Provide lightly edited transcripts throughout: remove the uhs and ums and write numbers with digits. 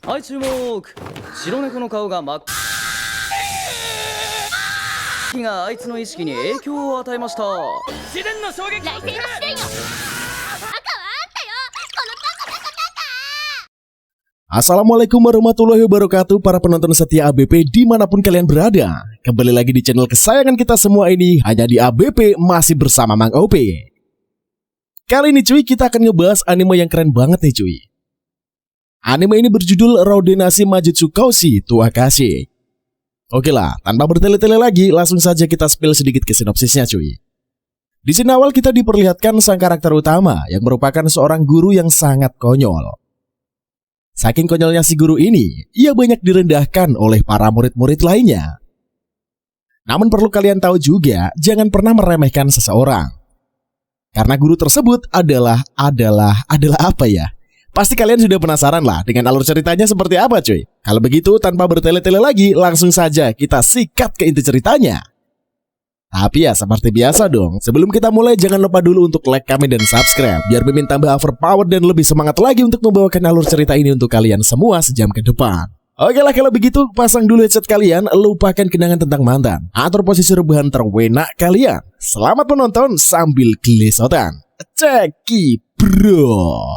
はい注目。白猫の顔が真っ赤があいつの意識に影響を与えました。自然の衝撃。雷声の試練よ。赤はあんたよ。このタコタコタタ。 Assalamualaikum warahmatullahi wabarakatuh para penonton setia ABP dimanapun kalian berada. Kembali lagi di channel kesayangan kita semua ini, hanya di ABP masih bersama Mang OP. Kali ini cuy, kita akan ngebahas anime yang keren banget nih cuy. Anime ini berjudul Roudenasi Majutsu Koushi to Akashi. Oke lah, tanpa bertele-tele lagi, langsung saja kita spill sedikit ke sinopsisnya cuy. Di sini awal kita diperlihatkan sang karakter utama yang merupakan seorang guru yang sangat konyol. Saking konyolnya si guru ini, ia banyak direndahkan oleh para murid-murid lainnya. Namun perlu kalian tahu juga, jangan pernah meremehkan seseorang. Karena guru tersebut adalah apa ya? Pasti kalian sudah penasaran lah dengan alur ceritanya seperti apa cuy. Kalau begitu tanpa bertele-tele lagi, langsung saja kita sikat ke inti ceritanya. Tapi ya seperti biasa dong, sebelum kita mulai jangan lupa dulu untuk like, comment, dan subscribe biar Mimin tambah overpower dan lebih semangat lagi untuk membawakan alur cerita ini untuk kalian semua sejam ke depan. Oke lah, kalau begitu pasang dulu headset kalian, lupakan kenangan tentang mantan, atur posisi rebahan terwenak kalian. Selamat menonton sambil gelesotan. Ceki bro.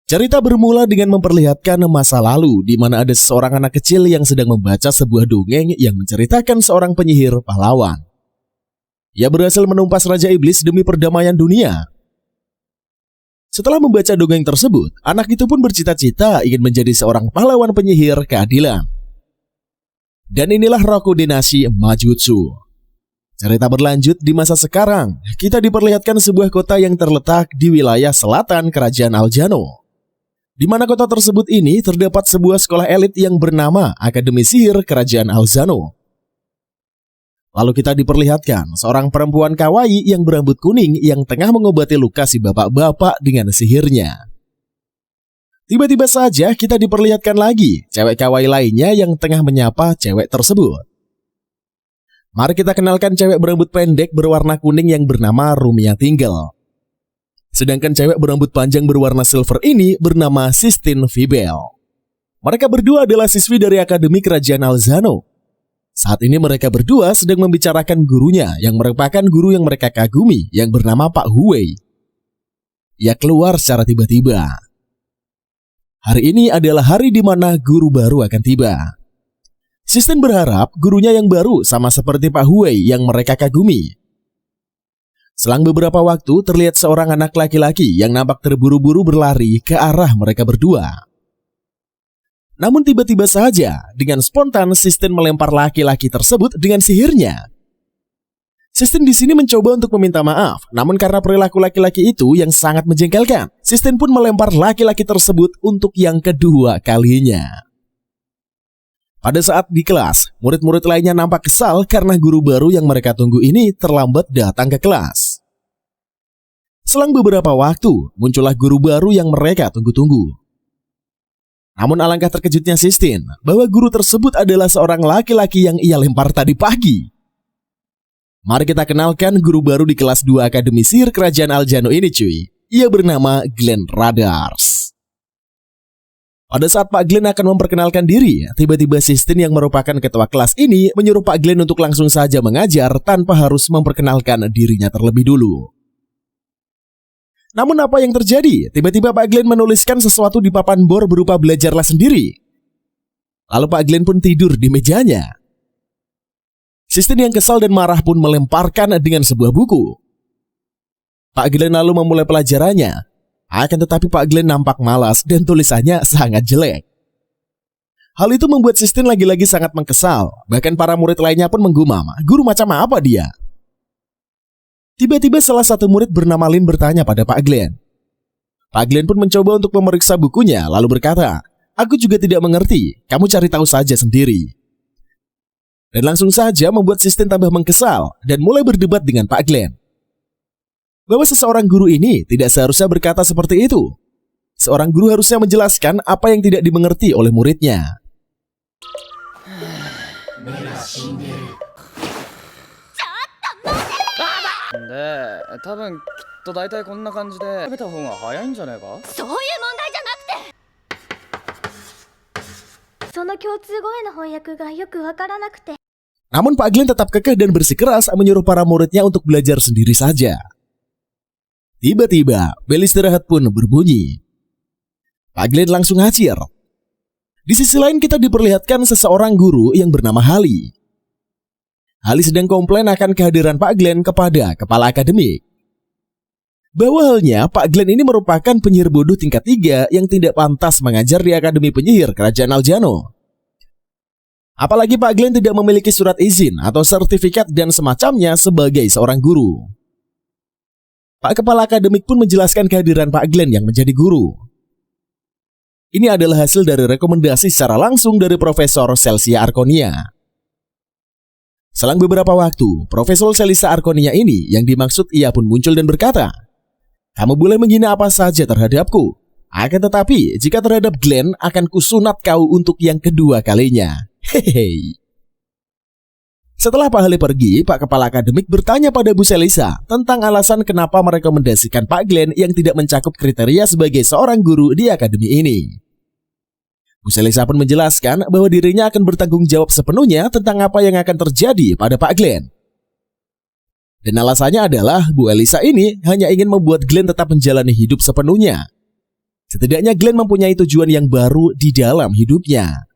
Cerita bermula dengan memperlihatkan masa lalu di mana ada seorang anak kecil yang sedang membaca sebuah dongeng yang menceritakan seorang penyihir pahlawan. Ia berhasil menumpas Raja Iblis demi perdamaian dunia. Setelah membaca dongeng tersebut, anak itu pun bercita-cita ingin menjadi seorang pahlawan penyihir keadilan. Dan inilah Roudenasi Majutsu. Cerita berlanjut di masa sekarang, kita diperlihatkan sebuah kota yang terletak di wilayah selatan Kerajaan Aljano. Di mana kota tersebut ini terdapat sebuah sekolah elit yang bernama Akademi Sihir Kerajaan Alzano. Lalu kita diperlihatkan seorang perempuan kawaii yang berambut kuning yang tengah mengobati luka si bapak-bapak dengan sihirnya. Tiba-tiba saja kita diperlihatkan lagi cewek kawaii lainnya yang tengah menyapa cewek tersebut. Mari kita kenalkan cewek berambut pendek berwarna kuning yang bernama Rumia Tinggal. Sedangkan cewek berambut panjang berwarna silver ini bernama Sistine Fibel. Mereka berdua adalah siswi dari Akademi Kerajaan Alzano. Saat ini mereka berdua sedang membicarakan gurunya yang merupakan guru yang mereka kagumi yang bernama Pak Huwei. Ia keluar secara tiba-tiba. Hari ini adalah hari di mana guru baru akan tiba. Sistine berharap gurunya yang baru sama seperti Pak Huwei yang mereka kagumi. Selang beberapa waktu terlihat seorang anak laki-laki yang nampak terburu-buru berlari ke arah mereka berdua. Namun tiba-tiba saja dengan spontan Sistine melempar laki-laki tersebut dengan sihirnya. Sistine di sini mencoba untuk meminta maaf, namun karena perilaku laki-laki itu yang sangat menjengkelkan, Sistine pun melempar laki-laki tersebut untuk yang kedua kalinya. Pada saat di kelas, murid-murid lainnya nampak kesal karena guru baru yang mereka tunggu ini terlambat datang ke kelas. Selang beberapa waktu, muncullah guru baru yang mereka tunggu-tunggu. Namun alangkah terkejutnya Sistine bahwa guru tersebut adalah seorang laki-laki yang ia lempar tadi pagi. Mari kita kenalkan guru baru di kelas 2 Akademi Sihir Kerajaan Aljano ini cuy. Ia bernama Glenn Radars. Pada saat Pak Glenn akan memperkenalkan diri, tiba-tiba Sistine yang merupakan ketua kelas ini menyuruh Pak Glenn untuk langsung saja mengajar tanpa harus memperkenalkan dirinya terlebih dulu. Namun apa yang terjadi? Tiba-tiba Pak Glenn menuliskan sesuatu di papan bor berupa belajarlah sendiri. Lalu Pak Glenn pun tidur di mejanya. Sistine yang kesal dan marah pun melemparkan dengan sebuah buku. Pak Glenn lalu memulai pelajarannya. Akan tetapi Pak Glenn nampak malas dan tulisannya sangat jelek. Hal itu membuat Sistine lagi-lagi sangat mengkesal. Bahkan para murid lainnya pun menggumam, guru macam apa dia? Tiba-tiba salah satu murid bernama Lin bertanya pada Pak Glenn. Pak Glenn pun mencoba untuk memeriksa bukunya lalu berkata, aku juga tidak mengerti, kamu cari tahu saja sendiri. Dan langsung saja membuat Sistine tambah mengkesal dan mulai berdebat dengan Pak Glenn. Bahwa seseorang guru ini tidak seharusnya berkata seperti itu. Seorang guru harusnya menjelaskan apa yang tidak dimengerti oleh muridnya. で多分きっと大体こんな感じで食べた方が早いんじゃないか。そういう問題じゃその共通語への翻訳がよくわからなくて。 Namun Pak Glenn tetap kekeh dan bersikeras menyuruh para muridnya untuk belajar sendiri saja. Tiba-tiba, bel istirahat pun berbunyi. Pak Glenn langsung hajar. Di sisi lain kita diperlihatkan seseorang guru yang bernama Hali. Hali sedang komplain akan kehadiran Pak Glenn kepada kepala akademik. Bahwa halnya Pak Glenn ini merupakan penyihir bodoh tingkat 3 yang tidak pantas mengajar di Akademi Penyihir Kerajaan Aljano. Apalagi Pak Glenn tidak memiliki surat izin atau sertifikat dan semacamnya sebagai seorang guru. Pak Kepala Akademik pun menjelaskan kehadiran Pak Glenn yang menjadi guru. Ini adalah hasil dari rekomendasi secara langsung dari Profesor Celsia Arconia. Selang beberapa waktu, Profesor Celsia Arconia ini yang dimaksud ia pun muncul dan berkata, "Kamu boleh menghina apa saja terhadapku. Akan tetapi, jika terhadap Glenn akan kusunat kau untuk yang kedua kalinya." Hehehe. Setelah Pak Hali pergi, Pak Kepala Akademik bertanya pada Bu Celisa tentang alasan kenapa merekomendasikan Pak Glenn yang tidak mencakup kriteria sebagai seorang guru di akademi ini. Bu Celisa pun menjelaskan bahwa dirinya akan bertanggung jawab sepenuhnya tentang apa yang akan terjadi pada Pak Glenn. Dan alasannya adalah Bu Elisa ini hanya ingin membuat Glenn tetap menjalani hidup sepenuhnya. Setidaknya Glenn mempunyai tujuan yang baru di dalam hidupnya.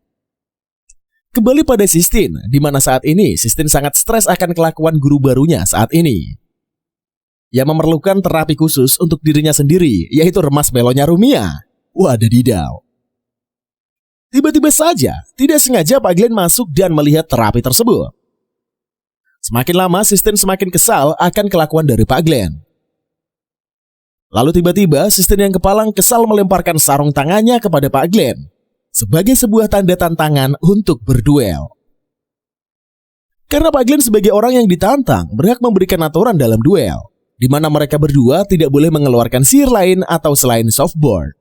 Kembali pada Sistine, di mana saat ini Sistine sangat stres akan kelakuan guru barunya saat ini. Ia memerlukan terapi khusus untuk dirinya sendiri, yaitu remas melonya Rumia. Wadadidaw. Tiba-tiba saja, tidak sengaja Pak Glenn masuk dan melihat terapi tersebut. Semakin lama Sistine semakin kesal akan kelakuan dari Pak Glenn. Lalu tiba-tiba Sistine yang kepalang kesal melemparkan sarung tangannya kepada Pak Glenn sebagai sebuah tanda tantangan untuk berduel. Karena Pak Glenn sebagai orang yang ditantang berhak memberikan aturan dalam duel, di mana mereka berdua tidak boleh mengeluarkan sihir lain atau selain softboard,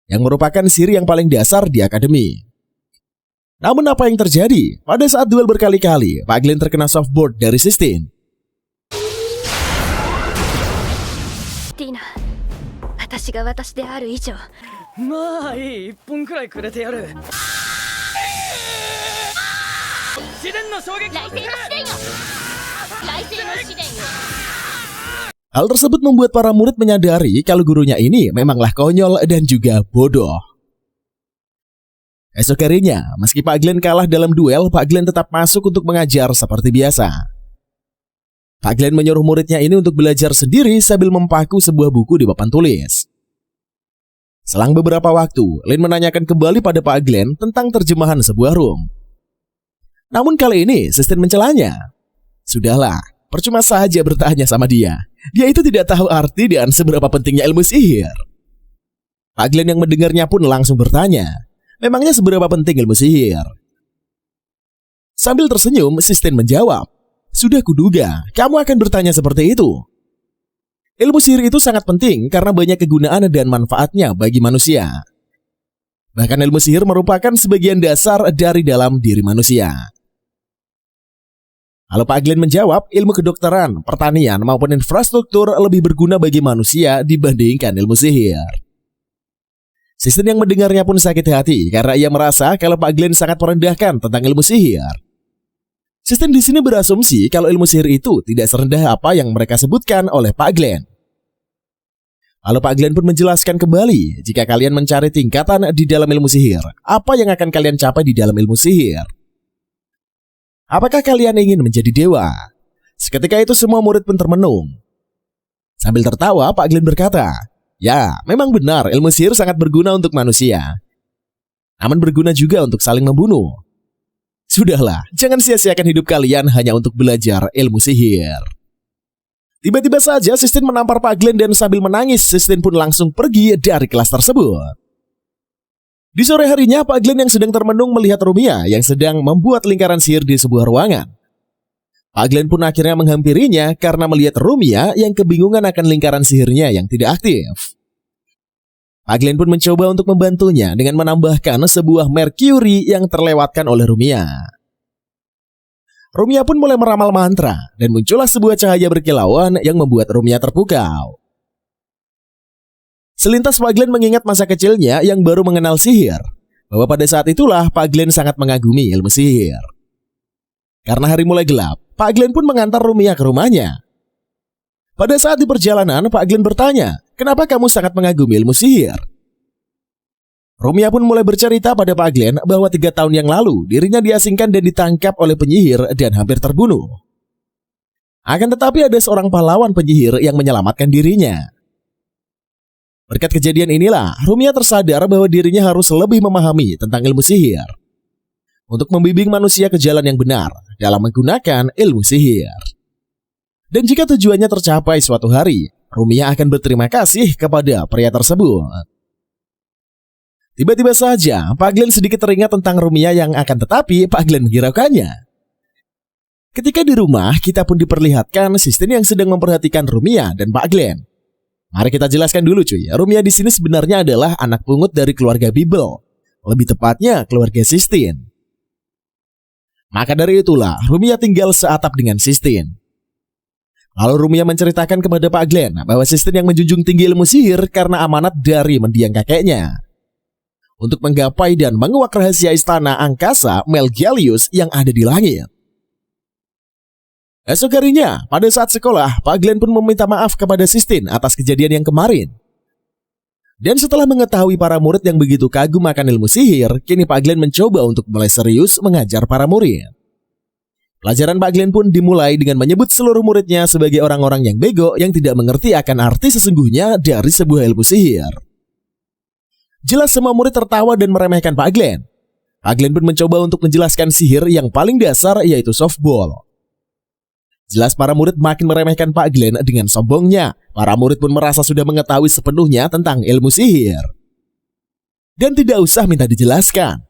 yang merupakan sihir yang paling dasar di akademi. Namun apa yang terjadi? Pada saat duel berkali-kali, Pak Glenn terkena softboard dari Sistine. Tina, 私が私である以上。まあいい、1本くらいくれてやる。自然の衝撃。雷星の試練よ。雷星の試練よ。 Hal tersebut membuat para murid menyadari kalau gurunya ini memanglah konyol dan juga bodoh. Esok harinya, meski Pak Glenn kalah dalam duel, Pak Glenn tetap masuk untuk mengajar seperti biasa. Pak Glenn menyuruh muridnya ini untuk belajar sendiri sambil mempaku sebuah buku di papan tulis. Selang beberapa waktu, Lin menanyakan kembali pada Pak Glenn tentang terjemahan sebuah room. Namun kali ini, Sistine mencelanya. Sudahlah, percuma saja bertanya sama dia. Dia itu tidak tahu arti dan seberapa pentingnya ilmu sihir. Pak Glenn yang mendengarnya pun langsung bertanya, memangnya seberapa penting ilmu sihir? Sambil tersenyum, Sistine menjawab, sudah kuduga, kamu akan bertanya seperti itu. Ilmu sihir itu sangat penting karena banyak kegunaan dan manfaatnya bagi manusia. Bahkan ilmu sihir merupakan sebagian dasar dari dalam diri manusia. Lalu Pak Glenn menjawab, ilmu kedokteran, pertanian maupun infrastruktur lebih berguna bagi manusia dibandingkan ilmu sihir. Sistine yang mendengarnya pun sakit hati karena ia merasa kalau Pak Glenn sangat merendahkan tentang ilmu sihir. Sistine di sini berasumsi kalau ilmu sihir itu tidak serendah apa yang mereka sebutkan oleh Pak Glenn. Lalu Pak Glenn pun menjelaskan kembali, jika kalian mencari tingkatan di dalam ilmu sihir, apa yang akan kalian capai di dalam ilmu sihir? Apakah kalian ingin menjadi dewa? Seketika itu semua murid pun termenung. Sambil tertawa, Pak Glenn berkata, ya, memang benar ilmu sihir sangat berguna untuk manusia. Namun berguna juga untuk saling membunuh. Sudahlah, jangan sia-siakan hidup kalian hanya untuk belajar ilmu sihir. Tiba-tiba saja Sistine menampar Pak Glenn dan sambil menangis, Sistine pun langsung pergi dari kelas tersebut. Di sore harinya, Pak Glenn yang sedang termenung melihat Rumia yang sedang membuat lingkaran sihir di sebuah ruangan. Pak Glenn pun akhirnya menghampirinya karena melihat Rumia yang kebingungan akan lingkaran sihirnya yang tidak aktif. Pak Glenn pun mencoba untuk membantunya dengan menambahkan sebuah merkuri yang terlewatkan oleh Rumia. Rumia pun mulai meramal mantra dan muncullah sebuah cahaya berkilauan yang membuat Rumia terpukau. Selintas Pak Glenn mengingat masa kecilnya yang baru mengenal sihir. bahwa pada saat itulah Pak Glenn sangat mengagumi ilmu sihir. Karena hari mulai gelap, Pak Glenn pun mengantar Rumiya ke rumahnya. Pada saat di perjalanan, Pak Glenn bertanya, "Kenapa kamu sangat mengagumi ilmu sihir?" Rumiya pun mulai bercerita pada Pak Glenn bahwa 3 tahun yang lalu dirinya diasingkan dan ditangkap oleh penyihir dan hampir terbunuh. Akan tetapi ada seorang pahlawan penyihir yang menyelamatkan dirinya. Berkat kejadian inilah, Rumiya tersadar bahwa dirinya harus lebih memahami tentang ilmu sihir untuk membimbing manusia ke jalan yang benar dalam menggunakan ilmu sihir. Dan jika tujuannya tercapai suatu hari, Rumiya akan berterima kasih kepada pria tersebut. Tiba-tiba saja, Pak Glenn sedikit teringat tentang Rumiya yang akan tetapi Pak Glenn menghiraukannya. Ketika di rumah, kita pun diperlihatkan Sistine yang sedang memperhatikan Rumiya dan Pak Glenn. Mari kita jelaskan dulu cuy, Rumiya di sini sebenarnya adalah anak pungut dari keluarga Bibel. Lebih tepatnya keluarga Sistine. Maka dari itulah, Rumiya tinggal seatap dengan Sistine. Lalu Rumiya menceritakan kepada Pak Glenn bahwa Sistine yang menjunjung tinggi ilmu sihir karena amanat dari mendiang kakeknya untuk menggapai dan menguak rahasia istana angkasa Melgelius yang ada di langit. Esok harinya, pada saat sekolah, Pak Glenn pun meminta maaf kepada Sistine atas kejadian yang kemarin. Dan setelah mengetahui para murid yang begitu kagum akan ilmu sihir, kini Pak Glenn mencoba untuk mulai serius mengajar para murid. Pelajaran Pak Glenn pun dimulai dengan menyebut seluruh muridnya sebagai orang-orang yang bego yang tidak mengerti akan arti sesungguhnya dari sebuah ilmu sihir. Jelas semua murid tertawa dan meremehkan Pak Glenn. Pak Glenn pun mencoba untuk menjelaskan sihir yang paling dasar yaitu softball. Jelas para murid makin meremehkan Pak Glenn dengan sombongnya. Para murid pun merasa sudah mengetahui sepenuhnya tentang ilmu sihir. Dan tidak usah minta dijelaskan.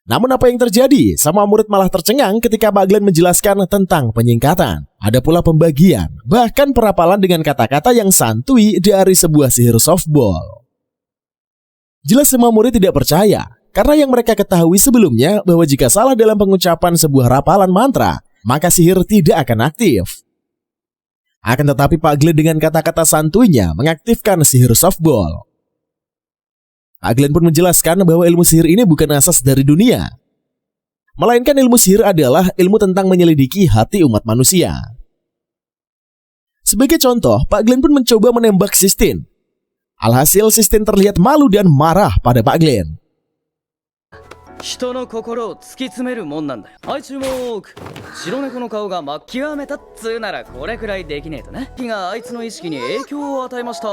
Namun apa yang terjadi? Semua murid malah tercengang ketika Pak Glenn menjelaskan tentang penyingkatan. Ada pula pembagian, bahkan perapalan dengan kata-kata yang santuy dari sebuah sihir softball. Jelas semua murid tidak percaya, karena yang mereka ketahui sebelumnya bahwa jika salah dalam pengucapan sebuah rapalan mantra, maka sihir tidak akan aktif. Akan tetapi Pak Glenn dengan kata-kata santuynya mengaktifkan sihir softball. Pak Glenn pun menjelaskan bahwa ilmu sihir ini bukan asas dari dunia, melainkan ilmu sihir adalah ilmu tentang menyelidiki hati umat manusia. Sebagai contoh, Pak Glenn pun mencoba menembak Sistine. Alhasil Sistine terlihat malu dan marah pada Pak Glenn. 人の心を突き詰めるもんなんだよ。はい、注目。白猫の顔が極めたっつうならこれくらいできねえとね。火があいつの意識に影響を与えました。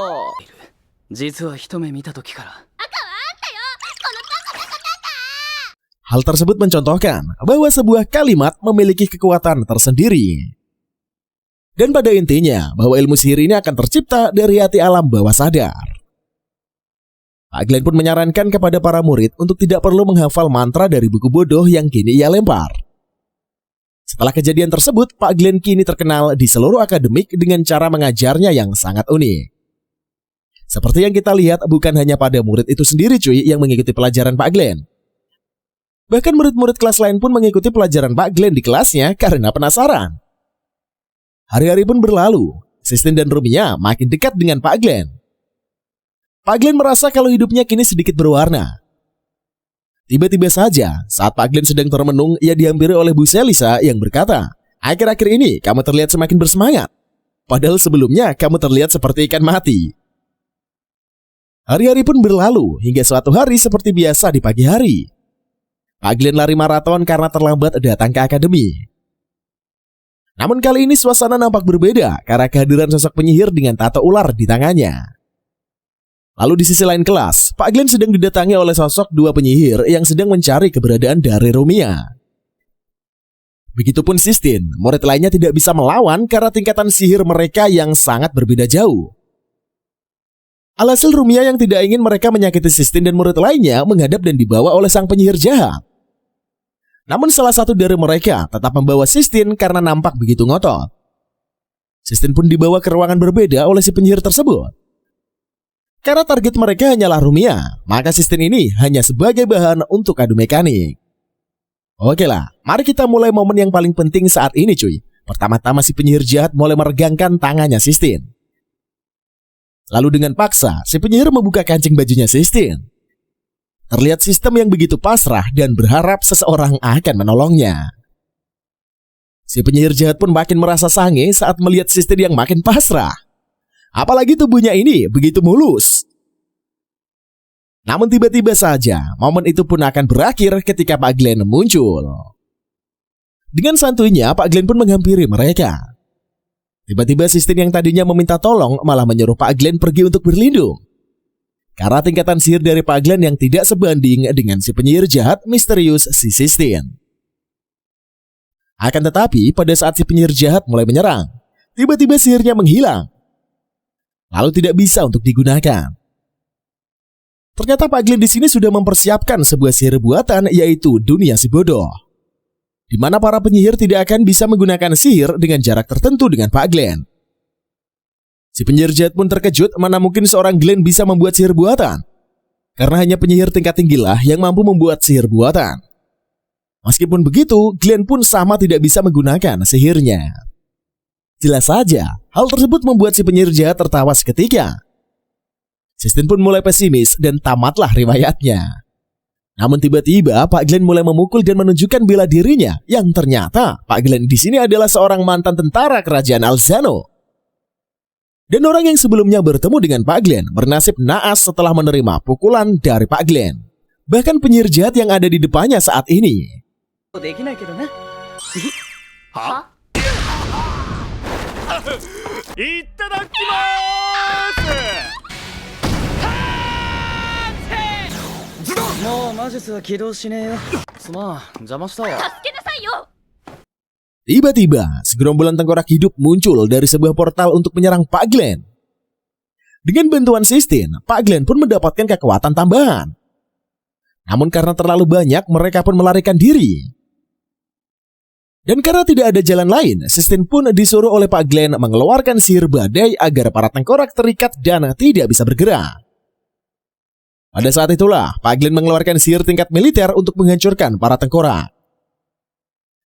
実は一目見た時から。 Hal tersebut mencontohkan bahwa sebuah kalimat memiliki kekuatan tersendiri. Dan pada intinya bahwa ilmu sihir ini akan tercipta dari hati alam bawah sadar. Pak Glenn pun menyarankan kepada para murid untuk tidak perlu menghafal mantra dari buku bodoh yang kini ia lempar. Setelah kejadian tersebut, Pak Glenn kini terkenal di seluruh akademik dengan cara mengajarnya yang sangat unik. Seperti yang kita lihat, bukan hanya pada murid itu sendiri cuy yang mengikuti pelajaran Pak Glenn. Bahkan murid-murid kelas lain pun mengikuti pelajaran Pak Glenn di kelasnya karena penasaran. Hari-hari pun berlalu, Sistine dan Rumiya makin dekat dengan Pak Glenn. Pak Glenn merasa kalau hidupnya kini sedikit berwarna. Tiba-tiba saja, saat Pak Glenn sedang termenung, ia dihampiri oleh Bu Selisa yang berkata, "Akhir-akhir ini kamu terlihat semakin bersemangat. Padahal sebelumnya kamu terlihat seperti ikan mati." Hari-hari pun berlalu hingga suatu hari seperti biasa di pagi hari. Pak Glenn lari maraton karena terlambat datang ke akademi. Namun kali ini suasana nampak berbeda karena kehadiran sosok penyihir dengan tato ular di tangannya. Lalu di sisi lain kelas, Pak Glenn sedang didatangi oleh sosok 2 penyihir yang sedang mencari keberadaan dari Rumiya. Begitupun Sistine, murid lainnya tidak bisa melawan karena tingkatan sihir mereka yang sangat berbeda jauh. Alhasil Rumiya yang tidak ingin mereka menyakiti Sistine dan murid lainnya menghadap dan dibawa oleh sang penyihir jahat. Namun salah satu dari mereka tetap membawa Sistine karena nampak begitu ngotot. Sistine pun dibawa ke ruangan berbeda oleh si penyihir tersebut. Karena target mereka hanyalah Rumiya, maka Sistine ini hanya sebagai bahan untuk adu mekanik. Oke lah, mari kita mulai momen yang paling penting saat ini cuy. Pertama-tama si penyihir jahat mulai meregangkan tangannya Sistine. Lalu dengan paksa, si penyihir membuka kancing bajunya Sistine. Terlihat sistem yang begitu pasrah dan berharap seseorang akan menolongnya. Si penyihir jahat pun makin merasa sange saat melihat sistem yang makin pasrah. Apalagi tubuhnya ini begitu mulus. Namun tiba-tiba saja, momen itu pun akan berakhir ketika Pak Glenn muncul. Dengan santuinya, Pak Glenn pun menghampiri mereka. Tiba-tiba sistem yang tadinya meminta tolong malah menyuruh Pak Glenn pergi untuk berlindung. Karena tingkatan sihir dari Pak Glenn yang tidak sebanding dengan si penyihir jahat misterius si Sistine. Akan tetapi, pada saat si penyihir jahat mulai menyerang, tiba-tiba sihirnya menghilang. Lalu tidak bisa untuk digunakan. Ternyata Pak Glenn di sini sudah mempersiapkan sebuah sihir buatan, yaitu dunia si bodoh, di mana para penyihir tidak akan bisa menggunakan sihir dengan jarak tertentu dengan Pak Glenn. Si penyihir jahat pun terkejut, mana mungkin seorang Glenn bisa membuat sihir buatan. Karena hanya penyihir tingkat tinggilah yang mampu membuat sihir buatan. Meskipun begitu, Glenn pun sama tidak bisa menggunakan sihirnya. Jelas saja, hal tersebut membuat si penyihir jahat tertawa seketika. Sistine pun mulai pesimis dan tamatlah riwayatnya. Namun tiba-tiba Pak Glenn mulai memukul dan menunjukkan bela dirinya, yang ternyata Pak Glenn di sini adalah seorang mantan tentara kerajaan Alzano. Dan orang yang sebelumnya bertemu dengan Pak Glenn bernasib naas setelah menerima pukulan dari Pak Glenn. Bahkan penyihir jahat yang ada di depannya saat ini. できないけどね。はいただきますもう魔術は起動しねえよ。すまん、邪魔したわ。助けなさいよ。 Tiba-tiba, segerombolan tengkorak hidup muncul dari sebuah portal untuk menyerang Pak Glenn. Dengan bantuan Sistine, Pak Glenn pun mendapatkan kekuatan tambahan. Namun karena terlalu banyak, mereka pun melarikan diri. Dan karena tidak ada jalan lain, Sistine pun disuruh oleh Pak Glenn mengeluarkan sihir badai agar para tengkorak terikat dan tidak bisa bergerak. Pada saat itulah, Pak Glenn mengeluarkan sihir tingkat militer untuk menghancurkan para tengkorak.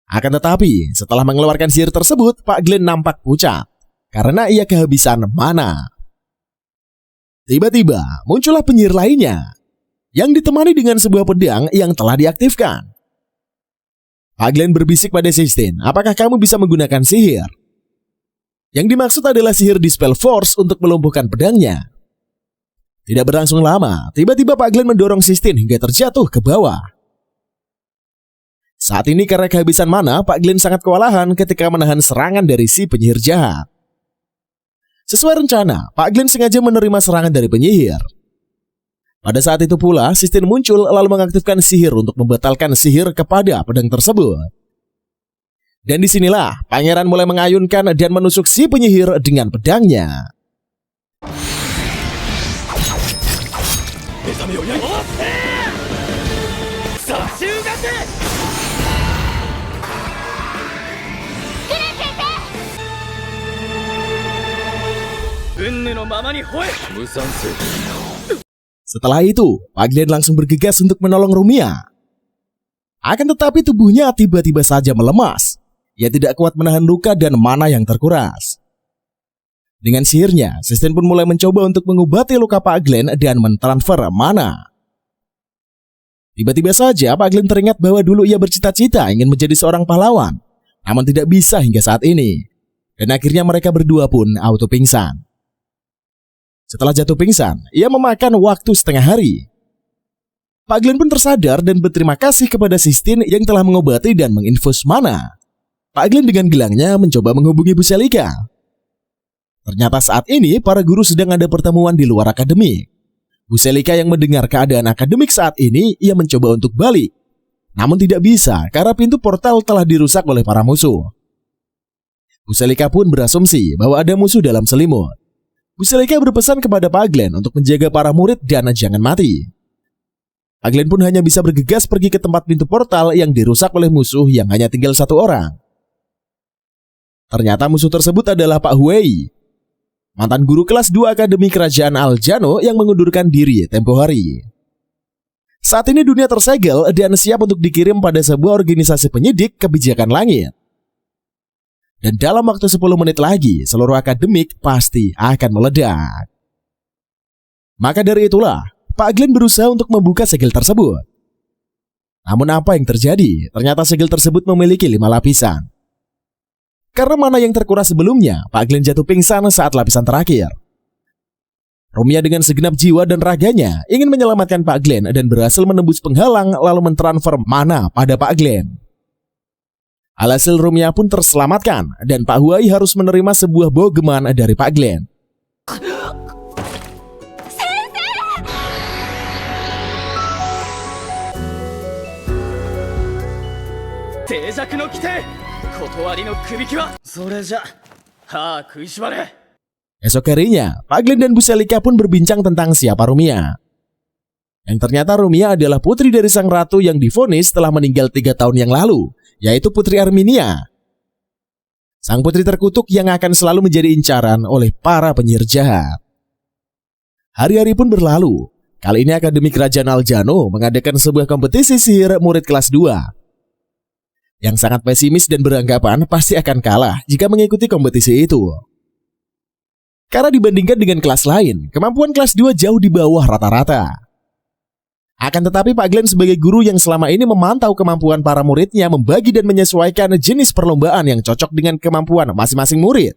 Akan tetapi, setelah mengeluarkan sihir tersebut, Pak Glenn nampak pucat karena ia kehabisan mana. Tiba-tiba, muncullah penyihir lainnya yang ditemani dengan sebuah pedang yang telah diaktifkan. Pak Glenn berbisik pada Sistine, apakah kamu bisa menggunakan sihir? Yang dimaksud adalah sihir Dispel Force untuk melumpuhkan pedangnya. Tidak berlangsung lama, tiba-tiba Pak Glenn mendorong Sistine hingga terjatuh ke bawah. Saat ini karena kehabisan mana, Pak Glenn sangat kewalahan ketika menahan serangan dari si penyihir jahat. Sesuai rencana, Pak Glenn sengaja menerima serangan dari penyihir. Pada saat itu pula, Sistine muncul lalu mengaktifkan sihir untuk membatalkan sihir kepada pedang tersebut. Dan disinilah, pangeran mulai mengayunkan dan menusuk si penyihir dengan pedangnya. Setelah itu, Pak Glenn langsung bergegas untuk menolong Rumia. Akan tetapi tubuhnya tiba-tiba saja melemas. Ia tidak kuat menahan luka dan mana yang terkuras. Dengan sihirnya, Sistine pun mulai mencoba untuk mengobati luka Pak Glenn dan mentransfer mana. Tiba-tiba saja Pak Glenn teringat bahwa dulu ia bercita-cita ingin menjadi seorang pahlawan, namun tidak bisa hingga saat ini. Dan akhirnya mereka berdua pun auto pingsan. Setelah jatuh pingsan, ia memakan waktu setengah hari. Pak Glenn pun tersadar dan berterima kasih kepada Sistine yang telah mengobati dan menginfus mana. Pak Glenn dengan gelangnya mencoba menghubungi Bu Selika. Ternyata saat ini para guru sedang ada pertemuan di luar akademik. Bu Selika yang mendengar keadaan akademik saat ini, ia mencoba untuk balik. Namun tidak bisa karena pintu portal telah dirusak oleh para musuh. Bu Selika pun berasumsi bahwa ada musuh dalam selimut. Bu Selika berpesan kepada Pak Glenn untuk menjaga para murid dan jangan mati. Pak Glenn pun hanya bisa bergegas pergi ke tempat pintu portal yang dirusak oleh musuh yang hanya tinggal satu orang. Ternyata musuh tersebut adalah Pak Huey, mantan guru kelas 2 Akademi Kerajaan Alzano yang mengundurkan diri tempo hari. Saat ini dunia tersegel dan siap untuk dikirim pada sebuah organisasi penyidik kebijakan langit. Dan dalam waktu 10 menit lagi, seluruh akademik pasti akan meledak. Maka dari itulah, Pak Glenn berusaha untuk membuka segel tersebut. Namun apa yang terjadi? Ternyata segel tersebut memiliki 5 lapisan. Karena mana yang terkuras sebelumnya, Pak Glenn jatuh pingsan saat lapisan terakhir. Rumiya dengan segenap jiwa dan raganya ingin menyelamatkan Pak Glenn dan berhasil menembus penghalang lalu mentransfer mana pada Pak Glenn. Alhasil Rumiya pun terselamatkan dan Pak Huai harus menerima sebuah bogeman dari Pak Glenn. Esok harinya, Pak Glenn dan Bu Selika pun berbincang tentang siapa Rumiya. Yang ternyata Rumiya adalah putri dari sang ratu yang divonis setelah meninggal 3 tahun yang lalu, yaitu Putri Arminia. Sang putri terkutuk yang akan selalu menjadi incaran oleh para penyihir jahat. Hari-hari pun berlalu. Kali ini Akademi Kerajaan Aljano mengadakan sebuah kompetisi sihir murid kelas 2. Yang sangat pesimis dan beranggapan pasti akan kalah jika mengikuti kompetisi itu. Karena dibandingkan dengan kelas lain, kemampuan kelas 2 jauh di bawah rata-rata. Akan tetapi Pak Glenn sebagai guru yang selama ini memantau kemampuan para muridnya membagi dan menyesuaikan jenis perlombaan yang cocok dengan kemampuan masing-masing murid.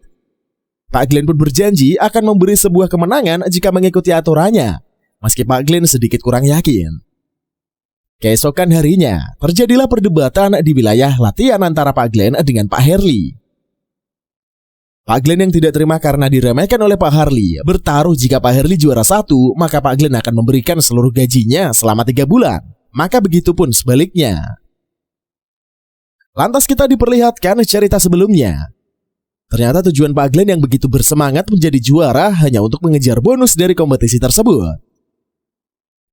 Pak Glenn pun berjanji akan memberi sebuah kemenangan jika mengikuti aturannya, meski Pak Glenn sedikit kurang yakin. Keesokan harinya, terjadilah perdebatan di wilayah latihan antara Pak Glenn dengan Pak Harley. Pak Glenn yang tidak terima karena diremehkan oleh Pak Harley bertaruh jika Pak Harley juara 1, maka Pak Glenn akan memberikan seluruh gajinya selama 3 bulan. Maka begitu pun sebaliknya. Lantas kita diperlihatkan cerita sebelumnya. Ternyata tujuan Pak Glenn yang begitu bersemangat menjadi juara hanya untuk mengejar bonus dari kompetisi tersebut.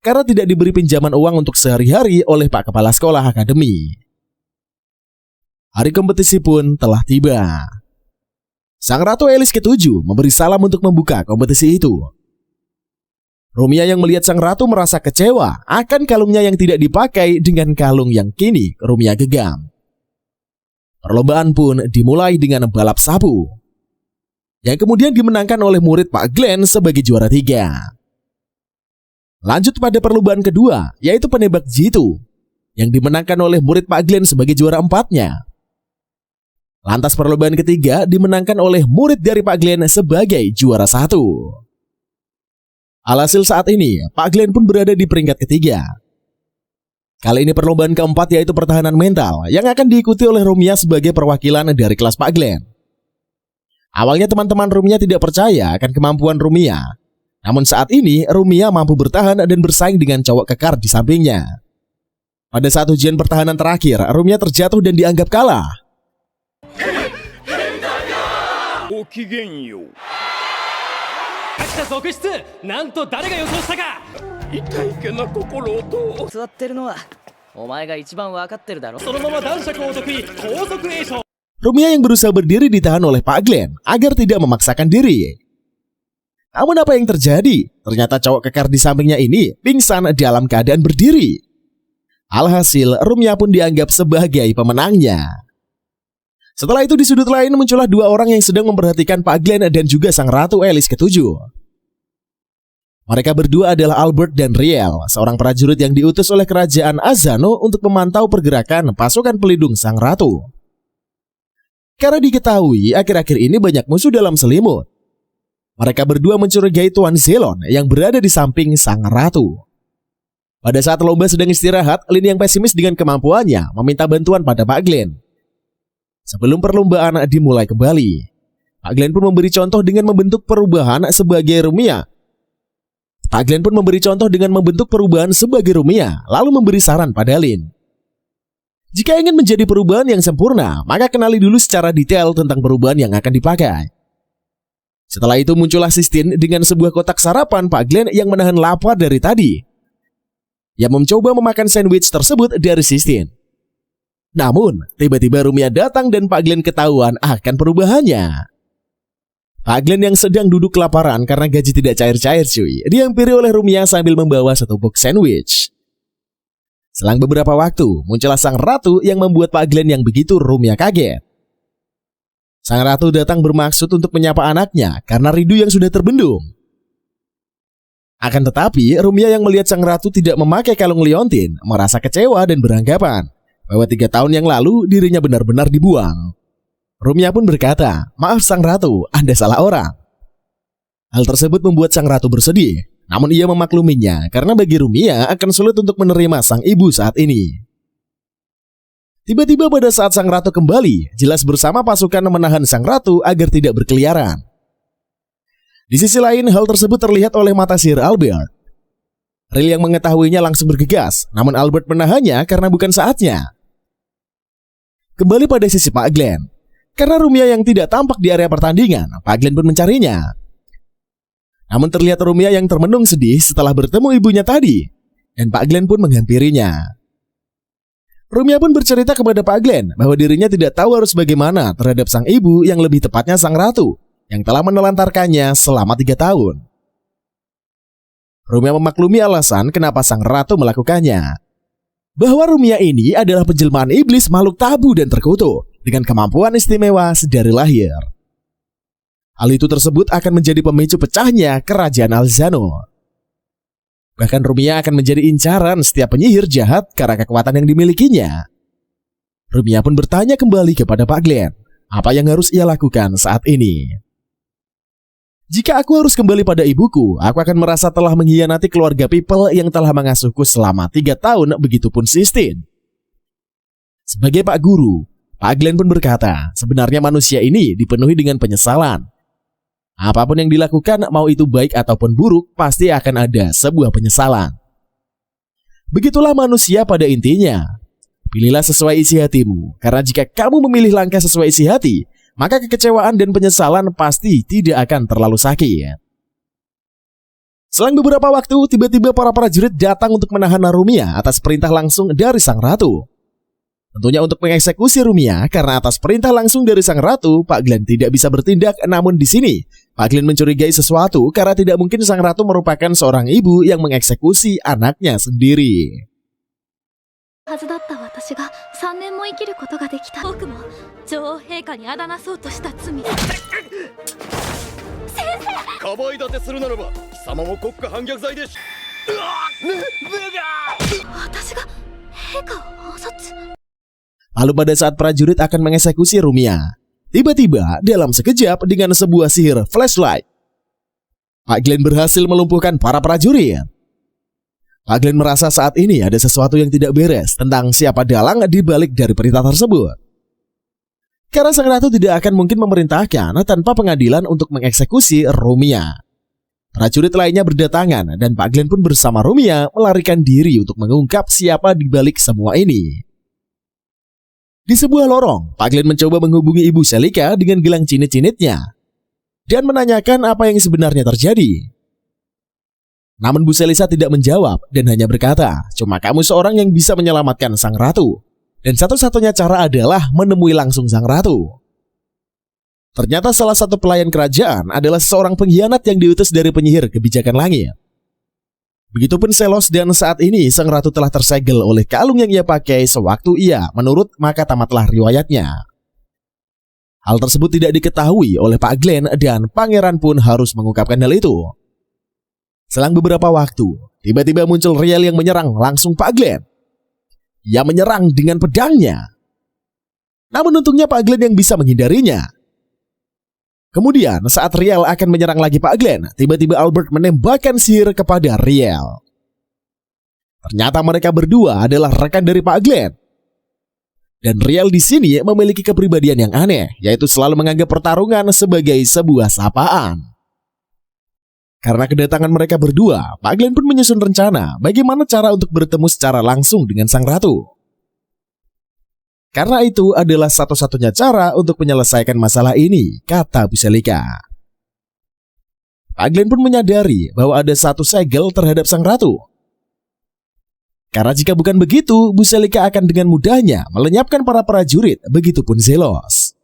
Karena tidak diberi pinjaman uang untuk sehari-hari oleh Pak Kepala Sekolah Akademi. Hari kompetisi pun telah tiba. Sang Ratu Elis ke-7 memberi salam untuk membuka kompetisi itu. Rumiya yang melihat sang ratu merasa kecewa akan kalungnya yang tidak dipakai dengan kalung yang kini Rumiya genggam. Perlombaan pun dimulai dengan balap sapu, yang kemudian dimenangkan oleh murid Pak Glenn sebagai juara 3. Lanjut pada perlombaan kedua, yaitu penembak jitu, yang dimenangkan oleh murid Pak Glenn sebagai juara 4-nya. Lantas perlombaan ketiga dimenangkan oleh murid dari Pak Glenn sebagai juara 1. Alhasil saat ini, Pak Glenn pun berada di peringkat ketiga. Kali ini perlombaan keempat yaitu pertahanan mental yang akan diikuti oleh Rumiya sebagai perwakilan dari kelas Pak Glenn. Awalnya teman-teman Rumiya tidak percaya akan kemampuan Rumiya. Namun saat ini Rumiya mampu bertahan dan bersaing dengan cowok kekar di sampingnya. Pada saat ujian pertahanan terakhir, Rumiya terjatuh dan dianggap kalah. Rumiya yang berusaha berdiri ditahan oleh Pak Glenn agar tidak memaksakan diri. Namun apa yang terjadi? Ternyata cowok kekar di sampingnya ini pingsan dalam keadaan berdiri. Alhasil Rumiya pun dianggap sebagai pemenangnya. Setelah itu di sudut lain muncullah 2 orang yang sedang memperhatikan Pak Glenn dan juga sang Ratu Elis ke-7. Mereka berdua adalah Albert dan Riel, seorang prajurit yang diutus oleh kerajaan Azano untuk memantau pergerakan pasukan pelindung sang ratu. Karena diketahui akhir-akhir ini banyak musuh dalam selimut, mereka berdua mencurigai Tuan Zelon yang berada di samping sang ratu. Pada saat lomba sedang istirahat, Lin yang pesimis dengan kemampuannya meminta bantuan pada Pak Glenn. Sebelum perlombaan dimulai kembali, Pak Glenn pun memberi contoh dengan membentuk perubahan sebagai Rumiya. Lalu memberi saran pada Lin. Jika ingin menjadi perubahan yang sempurna, maka kenali dulu secara detail tentang perubahan yang akan dipakai. Setelah itu muncullah Sistine dengan sebuah kotak sarapan Pak Glenn yang menahan lapar dari tadi. Ia mencoba memakan sandwich tersebut dari Sistine. Namun, tiba-tiba Rumiya datang dan Pak Glenn ketahuan akan perubahannya. Pak Glenn yang sedang duduk kelaparan karena gaji tidak cair-cair cuy, dihampiri oleh Rumiya sambil membawa satu box sandwich. Selang beberapa waktu, muncullah sang ratu yang membuat Pak Glenn yang begitu Rumiya kaget. Sang ratu datang bermaksud untuk menyapa anaknya karena rindu yang sudah terbendung. Akan tetapi, Rumiya yang melihat sang ratu tidak memakai kalung liontin merasa kecewa dan beranggapan bahwa 3 tahun yang lalu dirinya benar-benar dibuang. Rumiya pun berkata, "Maaf sang ratu, Anda salah orang." Hal tersebut membuat sang ratu bersedih, namun ia memakluminya karena bagi Rumiya akan sulit untuk menerima sang ibu saat ini. Tiba-tiba pada saat sang ratu kembali, jelas bersama pasukan menahan sang ratu agar tidak berkeliaran. Di sisi lain, hal tersebut terlihat oleh mata Sir Albert. Ril yang mengetahuinya langsung bergegas, namun Albert menahannya karena bukan saatnya. Kembali pada sisi Pak Glenn. Karena Rumiya yang tidak tampak di area pertandingan, Pak Glenn pun mencarinya. Namun terlihat Rumiya yang termenung sedih setelah bertemu ibunya tadi, dan Pak Glenn pun menghampirinya. Rumiya pun bercerita kepada Pak Glenn bahwa dirinya tidak tahu harus bagaimana terhadap sang ibu yang lebih tepatnya sang ratu yang telah menelantarkannya selama 3 tahun. Rumiya memaklumi alasan kenapa sang ratu melakukannya. Bahwa Rumiya ini adalah penjelmaan iblis makhluk tabu dan terkutuk dengan kemampuan istimewa sedari lahir. Hal itu tersebut akan menjadi pemicu pecahnya kerajaan Alzano. Bahkan Rumiya akan menjadi incaran setiap penyihir jahat karena kekuatan yang dimilikinya. Rumiya pun bertanya kembali kepada Pak Glenn, apa yang harus ia lakukan saat ini. Jika aku harus kembali pada ibuku, aku akan merasa telah mengkhianati keluarga people yang telah mengasuhku selama 3 tahun, begitupun Sistine. Sebagai Pak Guru, Pak Glenn pun berkata, sebenarnya manusia ini dipenuhi dengan penyesalan. Apapun yang dilakukan, mau itu baik ataupun buruk, pasti akan ada sebuah penyesalan. Begitulah manusia pada intinya. Pilihlah sesuai isi hatimu, karena jika kamu memilih langkah sesuai isi hati, maka kekecewaan dan penyesalan pasti tidak akan terlalu sakit. Selang beberapa waktu, tiba-tiba para prajurit datang untuk menahan Rumiya atas perintah langsung dari sang ratu. Tentunya untuk mengeksekusi Rumiya, karena atas perintah langsung dari sang ratu, Pak Glenn tidak bisa bertindak. Namun di sini, Pak Glenn mencurigai sesuatu karena tidak mungkin sang ratu merupakan seorang ibu yang mengeksekusi anaknya sendiri. Lalu pada saat prajurit akan mengeksekusi Rumiya, tiba-tiba dalam sekejap dengan sebuah sihir flashlight, Pak Glenn berhasil melumpuhkan para prajurit. Pak Glenn merasa saat ini ada sesuatu yang tidak beres tentang siapa dalang di balik dari perintah tersebut. Karena sang ratu tidak akan mungkin memerintahkan tanpa pengadilan untuk mengeksekusi Rumiya. Prajurit lainnya berdatangan dan Pak Glenn pun bersama Rumiya melarikan diri untuk mengungkap siapa di balik semua ini. Di sebuah lorong, Pak Glenn mencoba menghubungi Ibu Selika dengan gelang cinit-cinitnya dan menanyakan apa yang sebenarnya terjadi. Namun Bu Selisa tidak menjawab dan hanya berkata, cuma kamu seorang yang bisa menyelamatkan sang ratu, dan satu-satunya cara adalah menemui langsung sang ratu. Ternyata salah satu pelayan kerajaan adalah seorang pengkhianat yang diutus dari penyihir kebijakan langit. Begitupun Selos, dan saat ini sang ratu telah tersegel oleh kalung yang ia pakai sewaktu ia menurut, maka tamatlah riwayatnya. Hal tersebut tidak diketahui oleh Pak Glenn dan pangeran pun harus mengungkapkan hal itu. Selang beberapa waktu, tiba-tiba muncul Riel yang menyerang langsung Pak Glenn. Ia menyerang dengan pedangnya. Namun untungnya Pak Glenn yang bisa menghindarinya. Kemudian saat Riel akan menyerang lagi Pak Glenn, tiba-tiba Albert menembakkan sihir kepada Riel. Ternyata mereka berdua adalah rekan dari Pak Glenn. Dan Riel di sini memiliki kepribadian yang aneh, yaitu selalu menganggap pertarungan sebagai sebuah sapaan. Karena kedatangan mereka berdua, Pak Glenn pun menyusun rencana bagaimana cara untuk bertemu secara langsung dengan sang ratu. Karena itu adalah satu-satunya cara untuk menyelesaikan masalah ini, kata Bu Selika. Pak Glenn pun menyadari bahwa ada satu segel terhadap sang ratu. Karena jika bukan begitu, Bu Selika akan dengan mudahnya melenyapkan para prajurit, begitupun Zelos.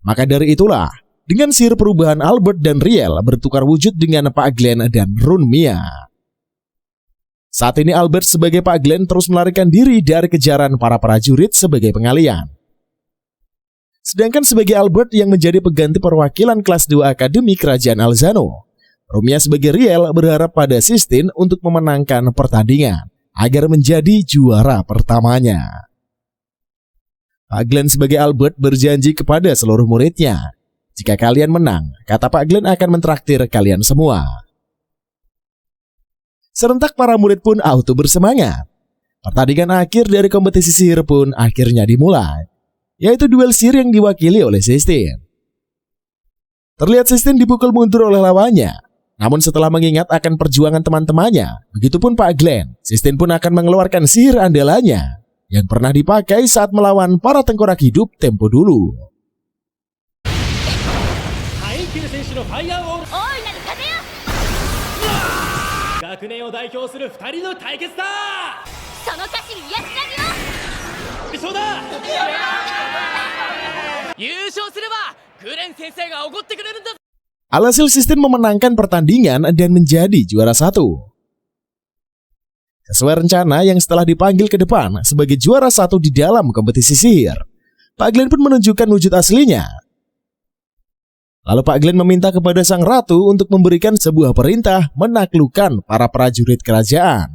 Maka dari itulah, dengan sihir perubahan Albert dan Riel bertukar wujud dengan Pak Glenn dan Rumiya. Saat ini Albert sebagai Pak Glenn terus melarikan diri dari kejaran para prajurit sebagai pengalian. Sedangkan sebagai Albert yang menjadi pengganti perwakilan kelas 2 Akademi Kerajaan Alzano, Rumia sebagai Riel berharap pada Sistine untuk memenangkan pertandingan agar menjadi juara pertamanya. Pak Glenn sebagai Albert berjanji kepada seluruh muridnya, jika kalian menang, kata Pak Glenn akan mentraktir kalian semua. Serentak para murid pun auto bersemangat. Pertandingan akhir dari kompetisi sihir pun akhirnya dimulai, yaitu duel sihir yang diwakili oleh Sistine. Terlihat Sistine dipukul mundur oleh lawannya. Namun setelah mengingat akan perjuangan teman-temannya, begitupun Pak Glenn, Sistine pun akan mengeluarkan sihir andalannya yang pernah dipakai saat melawan para tengkorak hidup tempo dulu. ハイキル選手のファイヤーオール大いなる風よ。学年を代表する2人の対決だ。その歌詞に癒やしなるよ。そうだ。優勝すればグレン先生がおごってくれるんだ。 Alhasil Sistine memenangkan pertandingan dan menjadi juara 1. Sesuai rencana yang setelah dipanggil ke depan sebagai juara 1 di dalam kompetisi sihir, Pak Glenn pun menunjukkan wujud aslinya. Lalu Pak Glenn meminta kepada sang ratu untuk memberikan sebuah perintah menaklukkan para prajurit kerajaan.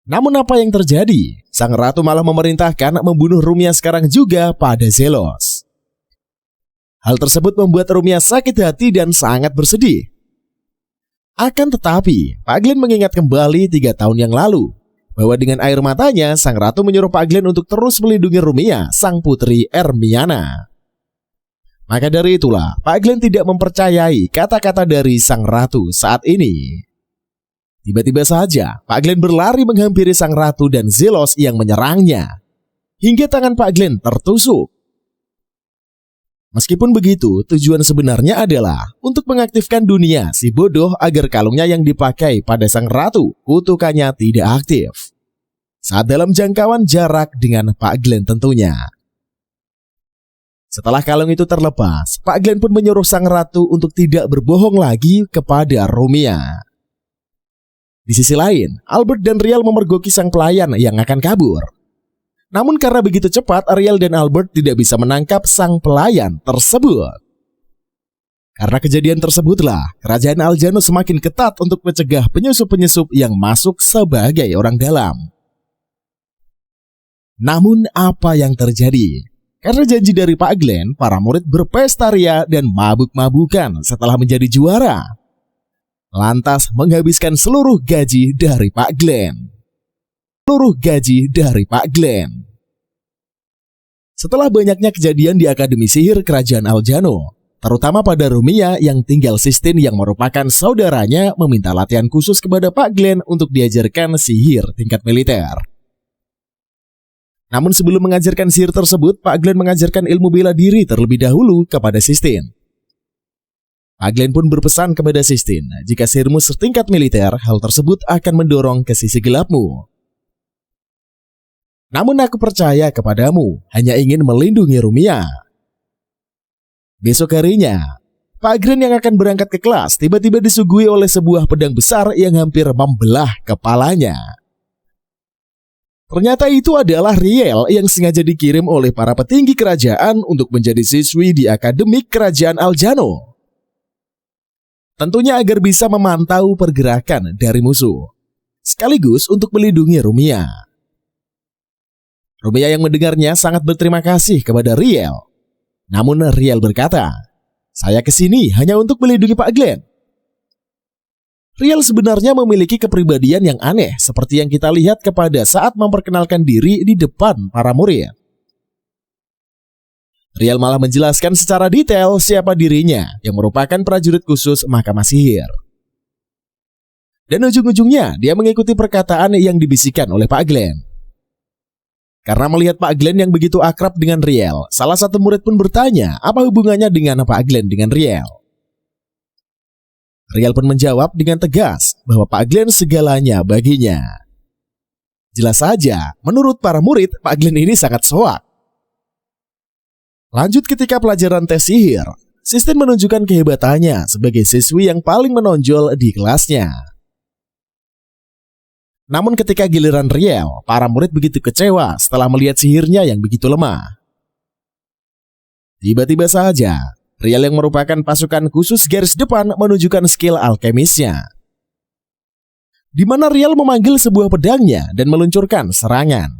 Namun apa yang terjadi? Sang ratu malah memerintahkan membunuh Rumia sekarang juga pada Zelos. Hal tersebut membuat Rumia sakit hati dan sangat bersedih. Akan tetapi, Pak Glenn mengingat kembali 3 tahun yang lalu bahwa dengan air matanya, sang ratu menyuruh Pak Glenn untuk terus melindungi Rumia, sang putri Ermiana. Maka dari itulah, Pak Glenn tidak mempercayai kata-kata dari sang ratu saat ini. Tiba-tiba saja, Pak Glenn berlari menghampiri sang ratu dan Zelos yang menyerangnya, hingga tangan Pak Glenn tertusuk. Meskipun begitu, tujuan sebenarnya adalah untuk mengaktifkan dunia si bodoh agar kalungnya yang dipakai pada sang ratu kutukannya tidak aktif saat dalam jangkauan jarak dengan Pak Glenn tentunya. Setelah kalung itu terlepas, Pak Glenn pun menyuruh sang ratu untuk tidak berbohong lagi kepada Rumia. Di sisi lain, Albert dan Riel memergoki sang pelayan yang akan kabur. Namun karena begitu cepat, Riel dan Albert tidak bisa menangkap sang pelayan tersebut. Karena kejadian tersebutlah, kerajaan Aljano semakin ketat untuk mencegah penyusup-penyusup yang masuk sebagai orang dalam. Namun apa yang terjadi? Karena janji dari Pak Glenn, para murid berpesta ria dan mabuk-mabukan setelah menjadi juara. Lantas menghabiskan seluruh gaji dari Pak Glenn. Setelah banyaknya kejadian di Akademi Sihir Kerajaan Aljano, terutama pada Rumia yang tinggal Sistine yang merupakan saudaranya meminta latihan khusus kepada Pak Glenn untuk diajarkan sihir tingkat militer. Namun sebelum mengajarkan sihir tersebut, Pak Glenn mengajarkan ilmu bela diri terlebih dahulu kepada Sistine. Pak Glenn pun berpesan kepada Sistine, jika sihirmu setingkat militer, hal tersebut akan mendorong ke sisi gelapmu. Namun aku percaya kepadamu, hanya ingin melindungi Rumia. Besok harinya, Pak Glenn yang akan berangkat ke kelas tiba-tiba disuguhi oleh sebuah pedang besar yang hampir membelah kepalanya. Ternyata itu adalah Riel yang sengaja dikirim oleh para petinggi kerajaan untuk menjadi siswi di Akademik Kerajaan Aljano. Tentunya agar bisa memantau pergerakan dari musuh, sekaligus untuk melindungi Rumia. Rumia yang mendengarnya sangat berterima kasih kepada Riel. Namun Riel berkata, "Saya kesini hanya untuk melindungi Pak Glenn." Riel sebenarnya memiliki kepribadian yang aneh seperti yang kita lihat kepada saat memperkenalkan diri di depan para murid. Riel malah menjelaskan secara detail siapa dirinya yang merupakan prajurit khusus Mahkamah Sihir. Dan ujung-ujungnya dia mengikuti perkataan yang dibisikkan oleh Pak Glenn. Karena melihat Pak Glenn yang begitu akrab dengan Riel, salah satu murid pun bertanya apa hubungannya dengan Pak Glenn dengan Riel. Riel pun menjawab dengan tegas bahwa Pak Glenn segalanya baginya. Jelas saja, menurut para murid, Pak Glenn ini sangat soak. Lanjut ketika pelajaran tes sihir, Sistine menunjukkan kehebatannya sebagai siswi yang paling menonjol di kelasnya. Namun ketika giliran Riel, para murid begitu kecewa setelah melihat sihirnya yang begitu lemah. Tiba-tiba saja, Riel yang merupakan pasukan khusus garis depan menunjukkan skill alkemisnya, di mana Riel memanggil sebuah pedangnya dan meluncurkan serangan.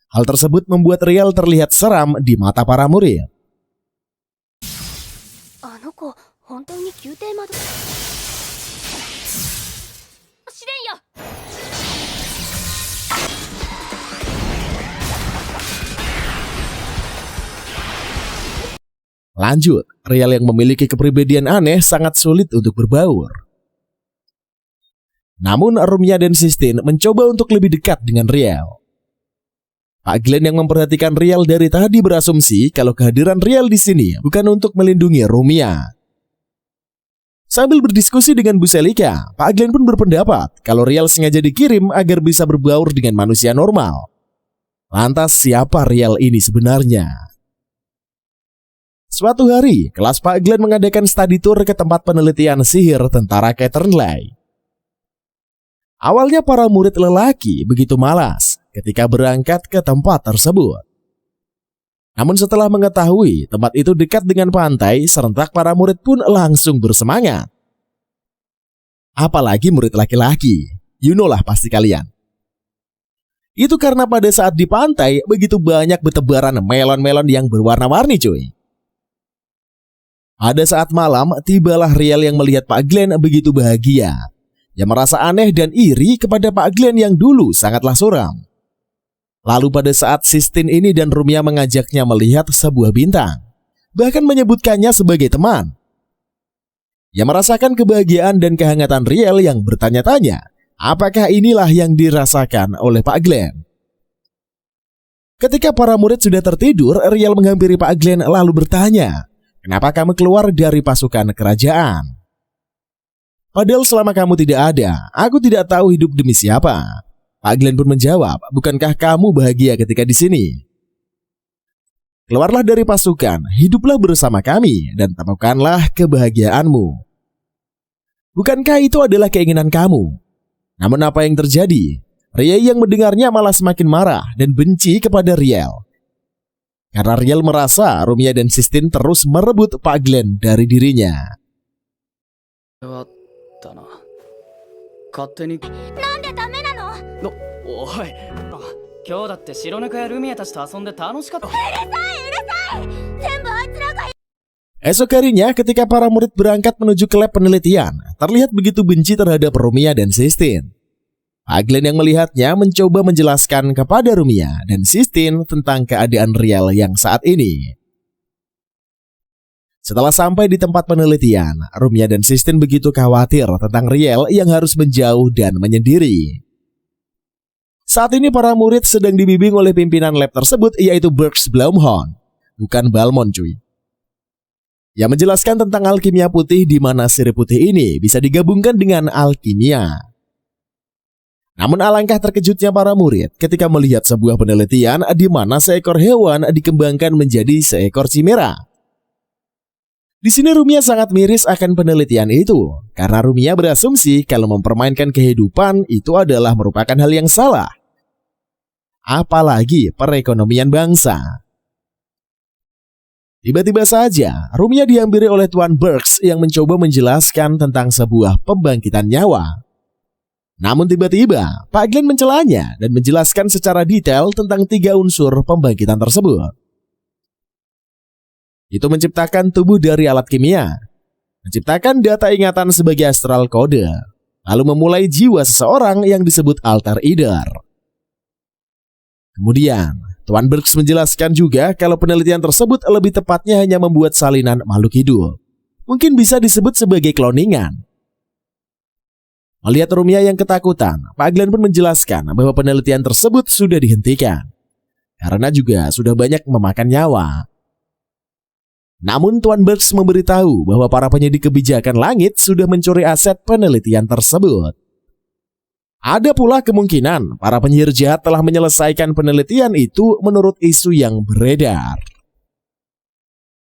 Hal tersebut membuat Riel terlihat seram di mata para murid. あの子本当に宮廷窓試練よ。 Lanjut, Riel yang memiliki kepribadian aneh sangat sulit untuk berbaur. Namun Rumia dan Sistine mencoba untuk lebih dekat dengan Riel. Pak Glenn yang memperhatikan Riel dari tadi berasumsi kalau kehadiran Riel di sini bukan untuk melindungi Rumia. Sambil berdiskusi dengan Bu Selika, Pak Glenn pun berpendapat kalau Riel sengaja dikirim agar bisa berbaur dengan manusia normal. Lantas siapa Riel ini sebenarnya? Suatu hari, kelas Pak Glenn mengadakan study tour ke tempat penelitian sihir tentara Catternley. Awalnya para murid lelaki begitu malas ketika berangkat ke tempat tersebut. Namun setelah mengetahui tempat itu dekat dengan pantai, serentak para murid pun langsung bersemangat. Apalagi murid laki-laki, you know lah pasti kalian. Itu karena pada saat di pantai begitu banyak bertebaran melon-melon yang berwarna-warni cuy. Pada saat malam, tibalah Riel yang melihat Pak Glenn begitu bahagia. Yang merasa aneh dan iri kepada Pak Glenn yang dulu sangatlah suram. Lalu pada saat Sistine ini dan Rumia mengajaknya melihat sebuah bintang, bahkan menyebutkannya sebagai teman. Yang merasakan kebahagiaan dan kehangatan Riel yang bertanya-tanya, apakah inilah yang dirasakan oleh Pak Glenn? Ketika para murid sudah tertidur, Riel menghampiri Pak Glenn lalu bertanya, kenapa kamu keluar dari pasukan kerajaan? Padahal selama kamu tidak ada, aku tidak tahu hidup demi siapa. Pak Glenn pun menjawab, bukankah kamu bahagia ketika di sini? Keluarlah dari pasukan, hiduplah bersama kami, dan temukanlah kebahagiaanmu. Bukankah itu adalah keinginan kamu? Namun apa yang terjadi? Riel yang mendengarnya malah semakin marah dan benci kepada Riel. Karena Riel merasa Rumia dan Sistine terus merebut Pak Glenn dari dirinya. だな勝手になんでダメなの？おい今日だって白猫やルミエたちと遊んで楽しかった。 全部あいつらが Esok harinya ketika para murid berangkat menuju ke lab penelitian, terlihat begitu benci terhadap Rumia dan Sistine. Pak Glenn yang melihatnya mencoba menjelaskan kepada Rumia dan Sistine tentang keadaan Riel yang saat ini. Setelah sampai di tempat penelitian, Rumia dan Sistine begitu khawatir tentang Riel yang harus menjauh dan menyendiri. Saat ini para murid sedang dibimbing oleh pimpinan lab tersebut, yaitu Burks Blumhound, bukan Balmond cuy. Yang menjelaskan tentang alkimia putih di mana sirip putih ini bisa digabungkan dengan alkimia. Namun alangkah terkejutnya para murid ketika melihat sebuah penelitian di mana seekor hewan dikembangkan menjadi seekor chimera. Di sini Rumia sangat miris akan penelitian itu, karena Rumia berasumsi kalau mempermainkan kehidupan itu adalah merupakan hal yang salah. Apalagi perekonomian bangsa. Tiba-tiba saja, Rumia dihampiri oleh Tuan Burks yang mencoba menjelaskan tentang sebuah pembangkitan nyawa. Namun tiba-tiba, Pak Glenn mencelanya dan menjelaskan secara detail tentang 3 unsur pembangkitan tersebut. Itu menciptakan tubuh dari alat kimia, menciptakan data ingatan sebagai astral code, lalu memulai jiwa seseorang yang disebut alter either. Kemudian, Tuan Burks menjelaskan juga kalau penelitian tersebut lebih tepatnya hanya membuat salinan makhluk hidup. Mungkin bisa disebut sebagai cloningan. Melihat Rumia yang ketakutan, Pak Glenn pun menjelaskan bahwa penelitian tersebut sudah dihentikan, karena juga sudah banyak memakan nyawa. Namun Tuan Burks memberitahu bahwa para penyidik kebijakan langit sudah mencuri aset penelitian tersebut. Ada pula kemungkinan para penyihir jahat telah menyelesaikan penelitian itu menurut isu yang beredar.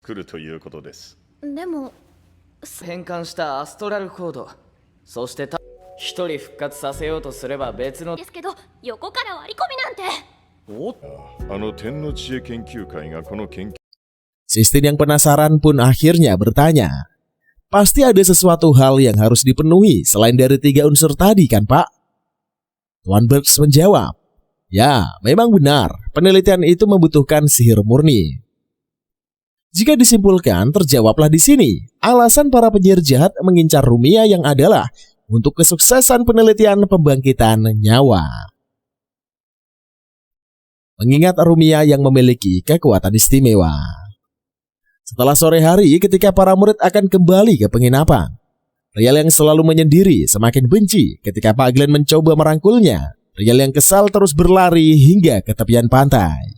来るということです。でも変換したアストラルコード、そして一人復活させようとすれば別のですけど横から割り込みなんて。おあの天の知恵研究会がこの研究 Sistine yang penasaran pun akhirnya bertanya, "Pasti ada sesuatu hal yang harus dipenuhi selain dari 3 unsur tadi kan, Pak?" Tuan Berks menjawab, "Ya, memang benar. Penelitian itu membutuhkan sihir murni." Jika disimpulkan, terjawablah di sini alasan para penyihir jahat mengincar Rumiya yang adalah untuk kesuksesan penelitian pembangkitan nyawa. Mengingat Rumiya yang memiliki kekuatan istimewa. Setelah sore hari ketika para murid akan kembali ke penginapan, Riel yang selalu menyendiri semakin benci ketika Pak Glenn mencoba merangkulnya. Riel yang kesal terus berlari hingga ke tepian pantai.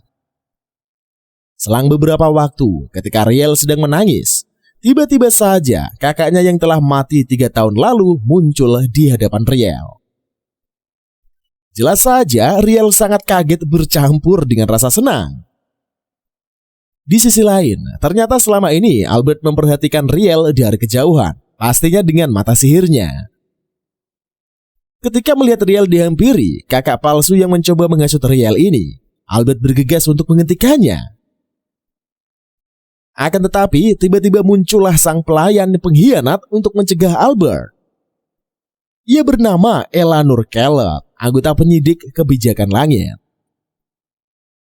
Selang beberapa waktu ketika Riel sedang menangis, tiba-tiba saja kakaknya yang telah mati 3 tahun lalu muncul di hadapan Riel. Jelas saja Riel sangat kaget bercampur dengan rasa senang. Di sisi lain, ternyata selama ini Albert memperhatikan Riel dari kejauhan, pastinya dengan mata sihirnya. Ketika melihat Riel dihampiri kakak palsu yang mencoba menghasut Riel ini, Albert bergegas untuk menghentikannya. Akan tetapi, tiba-tiba muncullah sang pelayan pengkhianat untuk mencegah Albert. Ia bernama Elanur Kellogg, anggota penyidik kebijakan langit.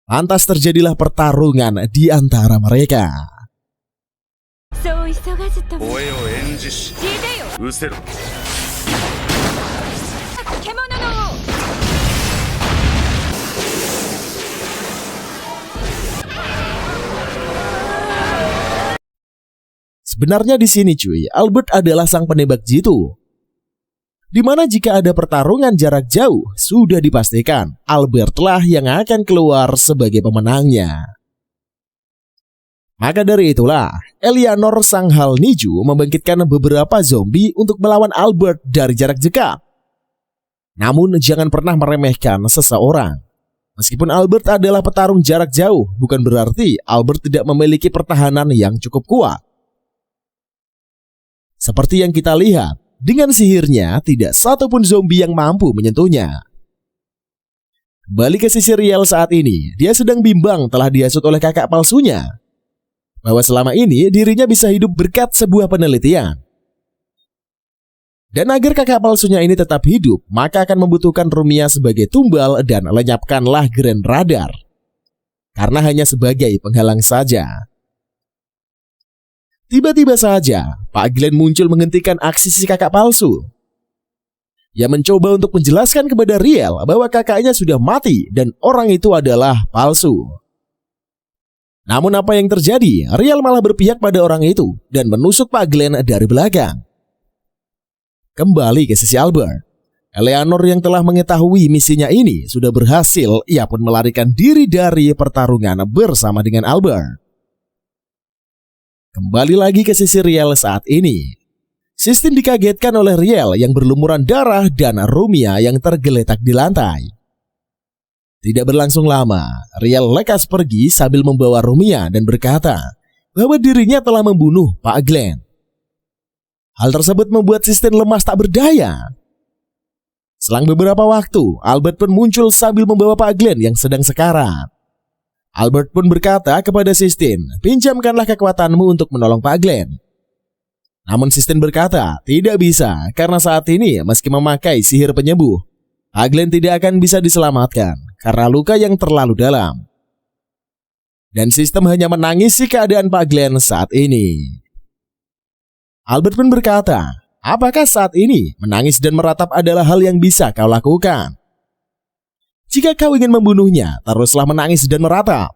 Lantas terjadilah pertarungan di antara mereka. そう急がずとも声を演じし聞いてよ失せろ。獣の王 Sebenarnya di sini cuy, Albert adalah sang penembak jitu. Di mana jika ada pertarungan jarak jauh, sudah dipastikan Albertlah yang akan keluar sebagai pemenangnya. Maka dari itulah, Eleanor sang Hal Niju membangkitkan beberapa zombie untuk melawan Albert dari jarak dekat. Namun jangan pernah meremehkan seseorang. Meskipun Albert adalah petarung jarak jauh, bukan berarti Albert tidak memiliki pertahanan yang cukup kuat. Seperti yang kita lihat, dengan sihirnya tidak satupun zombie yang mampu menyentuhnya. Kembali ke sisi Riel saat ini, dia sedang bimbang telah dihasut oleh kakak palsunya. Bahwa selama ini dirinya bisa hidup berkat sebuah penelitian. Dan agar kakak palsunya ini tetap hidup, maka akan membutuhkan Rumiya sebagai tumbal dan lenyapkanlah Grand Radar. Karena hanya sebagai penghalang saja. Tiba-tiba saja, Pak Glenn muncul menghentikan aksi si kakak palsu. Ia mencoba untuk menjelaskan kepada Riel bahwa kakaknya sudah mati dan orang itu adalah palsu. Namun apa yang terjadi? Riel malah berpihak pada orang itu dan menusuk Pak Glenn dari belakang. Kembali ke sisi Albert. Eleanor yang telah mengetahui misinya ini sudah berhasil, ia pun melarikan diri dari pertarungan bersama dengan Albert. Kembali lagi ke sisi Riel saat ini. Sistine dikagetkan oleh Riel yang berlumuran darah dan Rumiya yang tergeletak di lantai. Tidak berlangsung lama, Riel lekas pergi sambil membawa Rumiya dan berkata bahwa dirinya telah membunuh Pak Glenn. Hal tersebut membuat Sistine lemas tak berdaya. Selang beberapa waktu, Albert pun muncul sambil membawa Pak Glenn yang sedang sekarat. Albert pun berkata kepada Sistine, pinjamkanlah kekuatanmu untuk menolong Pak Glenn. Namun Sistine berkata, tidak bisa karena saat ini meski memakai sihir penyembuh, Pak Glenn tidak akan bisa diselamatkan karena luka yang terlalu dalam. Dan sistem hanya menangisi keadaan Pak Glenn saat ini. Albert pun berkata, apakah saat ini menangis dan meratap adalah hal yang bisa kau lakukan? Jika kau ingin membunuhnya, teruslah menangis dan meratap.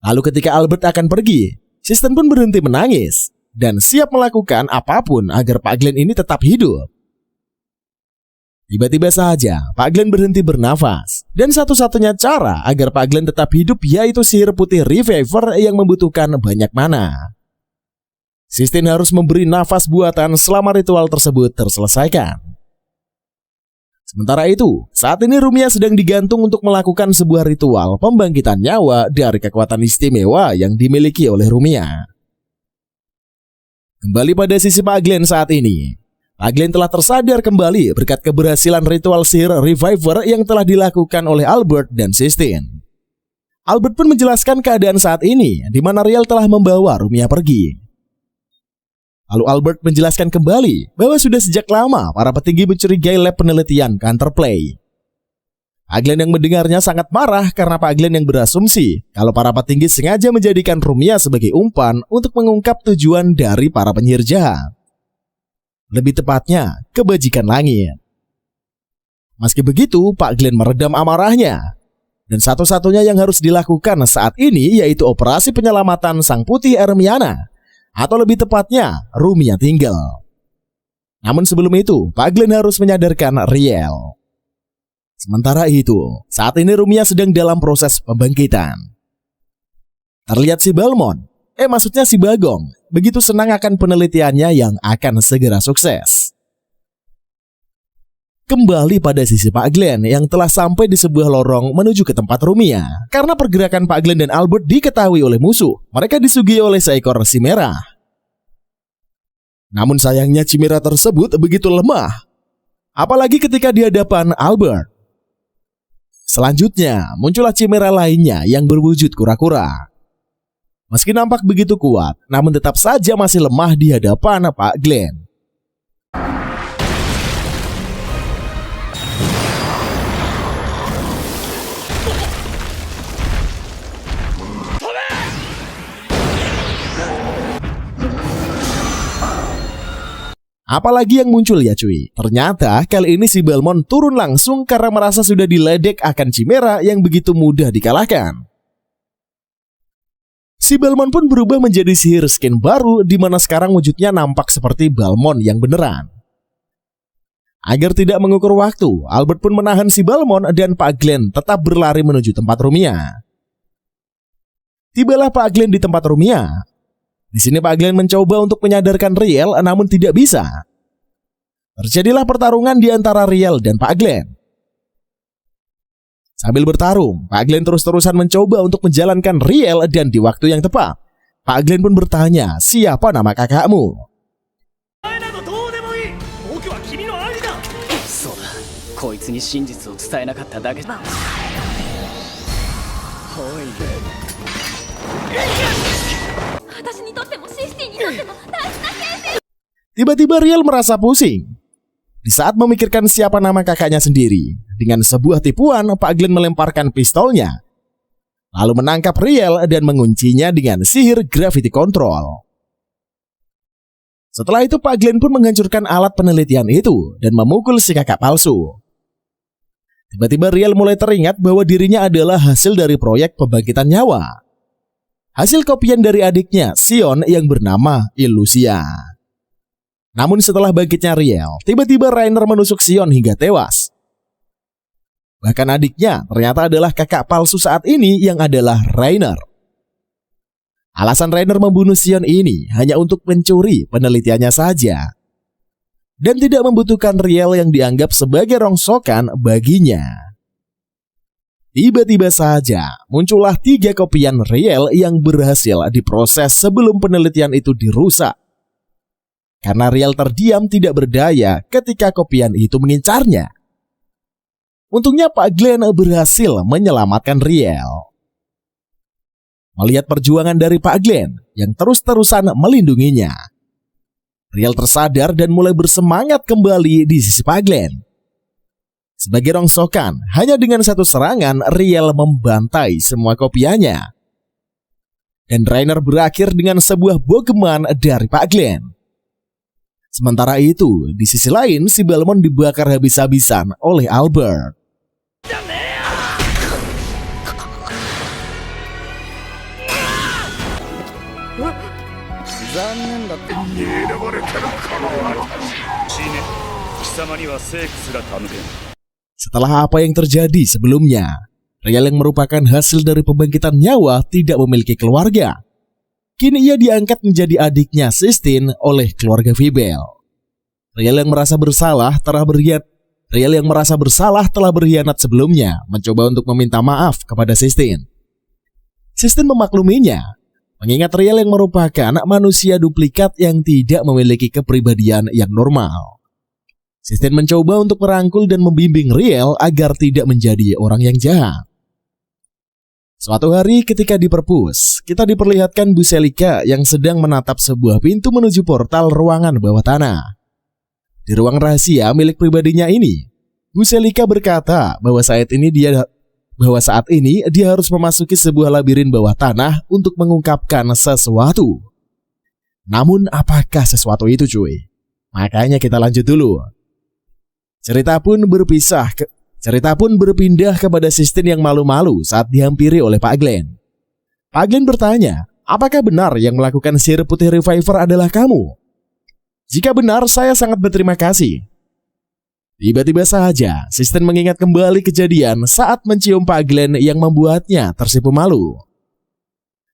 Lalu ketika Albert akan pergi, Sistine pun berhenti menangis dan siap melakukan apapun agar Pak Glenn ini tetap hidup. Tiba-tiba saja Pak Glenn berhenti bernafas dan satu-satunya cara agar Pak Glenn tetap hidup yaitu sihir putih Reviver yang membutuhkan banyak mana. Sistine harus memberi nafas buatan selama ritual tersebut terselesaikan. Sementara itu, saat ini Rumiya sedang digantung untuk melakukan sebuah ritual pembangkitan nyawa dari kekuatan istimewa yang dimiliki oleh Rumiya. Kembali pada sisi Pak Glenn saat ini. Pak Glenn telah tersadar kembali berkat keberhasilan ritual sihir Reviver yang telah dilakukan oleh Albert dan Sistine. Albert pun menjelaskan keadaan saat ini di mana Riel telah membawa Rumiya pergi. Lalu Albert menjelaskan kembali bahwa sudah sejak lama para petinggi mencurigai lab penelitian Counterplay. Pak Glenn yang mendengarnya sangat marah karena Pak Glenn yang berasumsi kalau para petinggi sengaja menjadikan Rumiya sebagai umpan untuk mengungkap tujuan dari para penyihir jahat. Lebih tepatnya, kebajikan langit. Meski begitu, Pak Glenn meredam amarahnya. Dan satu-satunya yang harus dilakukan saat ini yaitu operasi penyelamatan Sang Putih Ermiana, atau lebih tepatnya Rumiya tinggal. Namun sebelum itu, Pak Glenn harus menyadarkan Riel. Sementara itu, saat ini Rumiya sedang dalam proses pembangkitan. Terlihat si Balmond, maksudnya si Bagong, begitu senang akan penelitiannya yang akan segera sukses. Kembali pada sisi Pak Glenn yang telah sampai di sebuah lorong menuju ke tempat Rumiya. Karena pergerakan Pak Glenn dan Albert diketahui oleh musuh, mereka disuguhi oleh seekor Chimera. Namun sayangnya Chimera tersebut begitu lemah, apalagi ketika di hadapan Albert. Selanjutnya muncullah Chimera lainnya yang berwujud kura-kura. Meski nampak begitu kuat, namun tetap saja masih lemah di hadapan Pak Glenn. Apalagi yang muncul ya cuy. Ternyata kali ini si Balmond turun langsung karena merasa sudah diledek akan Chimera yang begitu mudah dikalahkan. Si Balmond pun berubah menjadi sihir skin baru di mana sekarang wujudnya nampak seperti Balmond yang beneran. Agar tidak mengukur waktu, Albert pun menahan si Balmond dan Pak Glenn tetap berlari menuju tempat Rumiya. Tibalah Pak Glenn di tempat Rumiya. Di sini Pak Glenn mencoba untuk menyadarkan Riel namun tidak bisa. Terjadilah pertarungan di antara Riel dan Pak Glenn. Sambil bertarung, Pak Glenn terus-terusan mencoba untuk menjalankan Riel dan di waktu yang tepat, Pak Glenn pun bertanya, siapa nama kakakmu? Tiba-tiba Riel merasa pusing. Di saat memikirkan siapa nama kakaknya sendiri, dengan sebuah tipuan Pak Glenn melemparkan pistolnya, lalu menangkap Riel dan menguncinya dengan sihir gravity control. Setelah itu Pak Glenn pun menghancurkan alat penelitian itu dan memukul si kakak palsu. Tiba-tiba Riel mulai teringat bahwa dirinya adalah hasil dari proyek pembangkitan nyawa. Hasil kopian dari adiknya, Sion yang bernama Illusia. Namun setelah bangkitnya Riel, tiba-tiba Rainer menusuk Sion hingga tewas. Bahkan adiknya ternyata adalah kakak palsu saat ini yang adalah Rainer. Alasan Rainer membunuh Sion ini hanya untuk mencuri penelitiannya saja. Dan tidak membutuhkan Riel yang dianggap sebagai rongsokan baginya. Tiba-tiba saja muncullah 3 kopian Riel yang berhasil diproses sebelum penelitian itu dirusak. Karena Riel terdiam tidak berdaya ketika kopian itu mengincarnya. Untungnya Pak Glenn berhasil menyelamatkan Riel. Melihat perjuangan dari Pak Glenn yang terus-terusan melindunginya, Riel tersadar dan mulai bersemangat kembali di sisi Pak Glenn. Sebagai rongsokan, hanya dengan satu serangan Riel membantai semua kopiannya. Dan Rainer berakhir dengan sebuah bogeman dari Pak Glenn. Sementara itu, di sisi lain si Balmond dibakar habis-habisan oleh Albert. Setelah apa yang terjadi sebelumnya, Riel yang merupakan hasil dari pembangkitan nyawa tidak memiliki keluarga. Kini ia diangkat menjadi adiknya Sistine oleh keluarga Fibel. Riel yang merasa bersalah telah berkhianat sebelumnya, mencoba untuk meminta maaf kepada Sistine. Sistine memakluminya, mengingat Riel yang merupakan manusia duplikat yang tidak memiliki kepribadian yang normal. Sistine mencoba untuk merangkul dan membimbing Riel agar tidak menjadi orang yang jahat. Suatu hari ketika di perpus, kita diperlihatkan Bu Selika yang sedang menatap sebuah pintu menuju portal ruangan bawah tanah. Di ruang rahasia milik pribadinya ini, Bu Selika berkata bahwa saat ini dia harus memasuki sebuah labirin bawah tanah untuk mengungkapkan sesuatu. Namun apakah sesuatu itu cuy? Makanya kita lanjut dulu. Cerita pun berpindah kepada Sistine yang malu-malu saat dihampiri oleh Pak Glenn. Pak Glenn bertanya, apakah benar yang melakukan sihir putih reviver adalah kamu? Jika benar, saya sangat berterima kasih. Tiba-tiba saja, Sistine mengingat kembali kejadian saat mencium Pak Glenn yang membuatnya tersipu malu.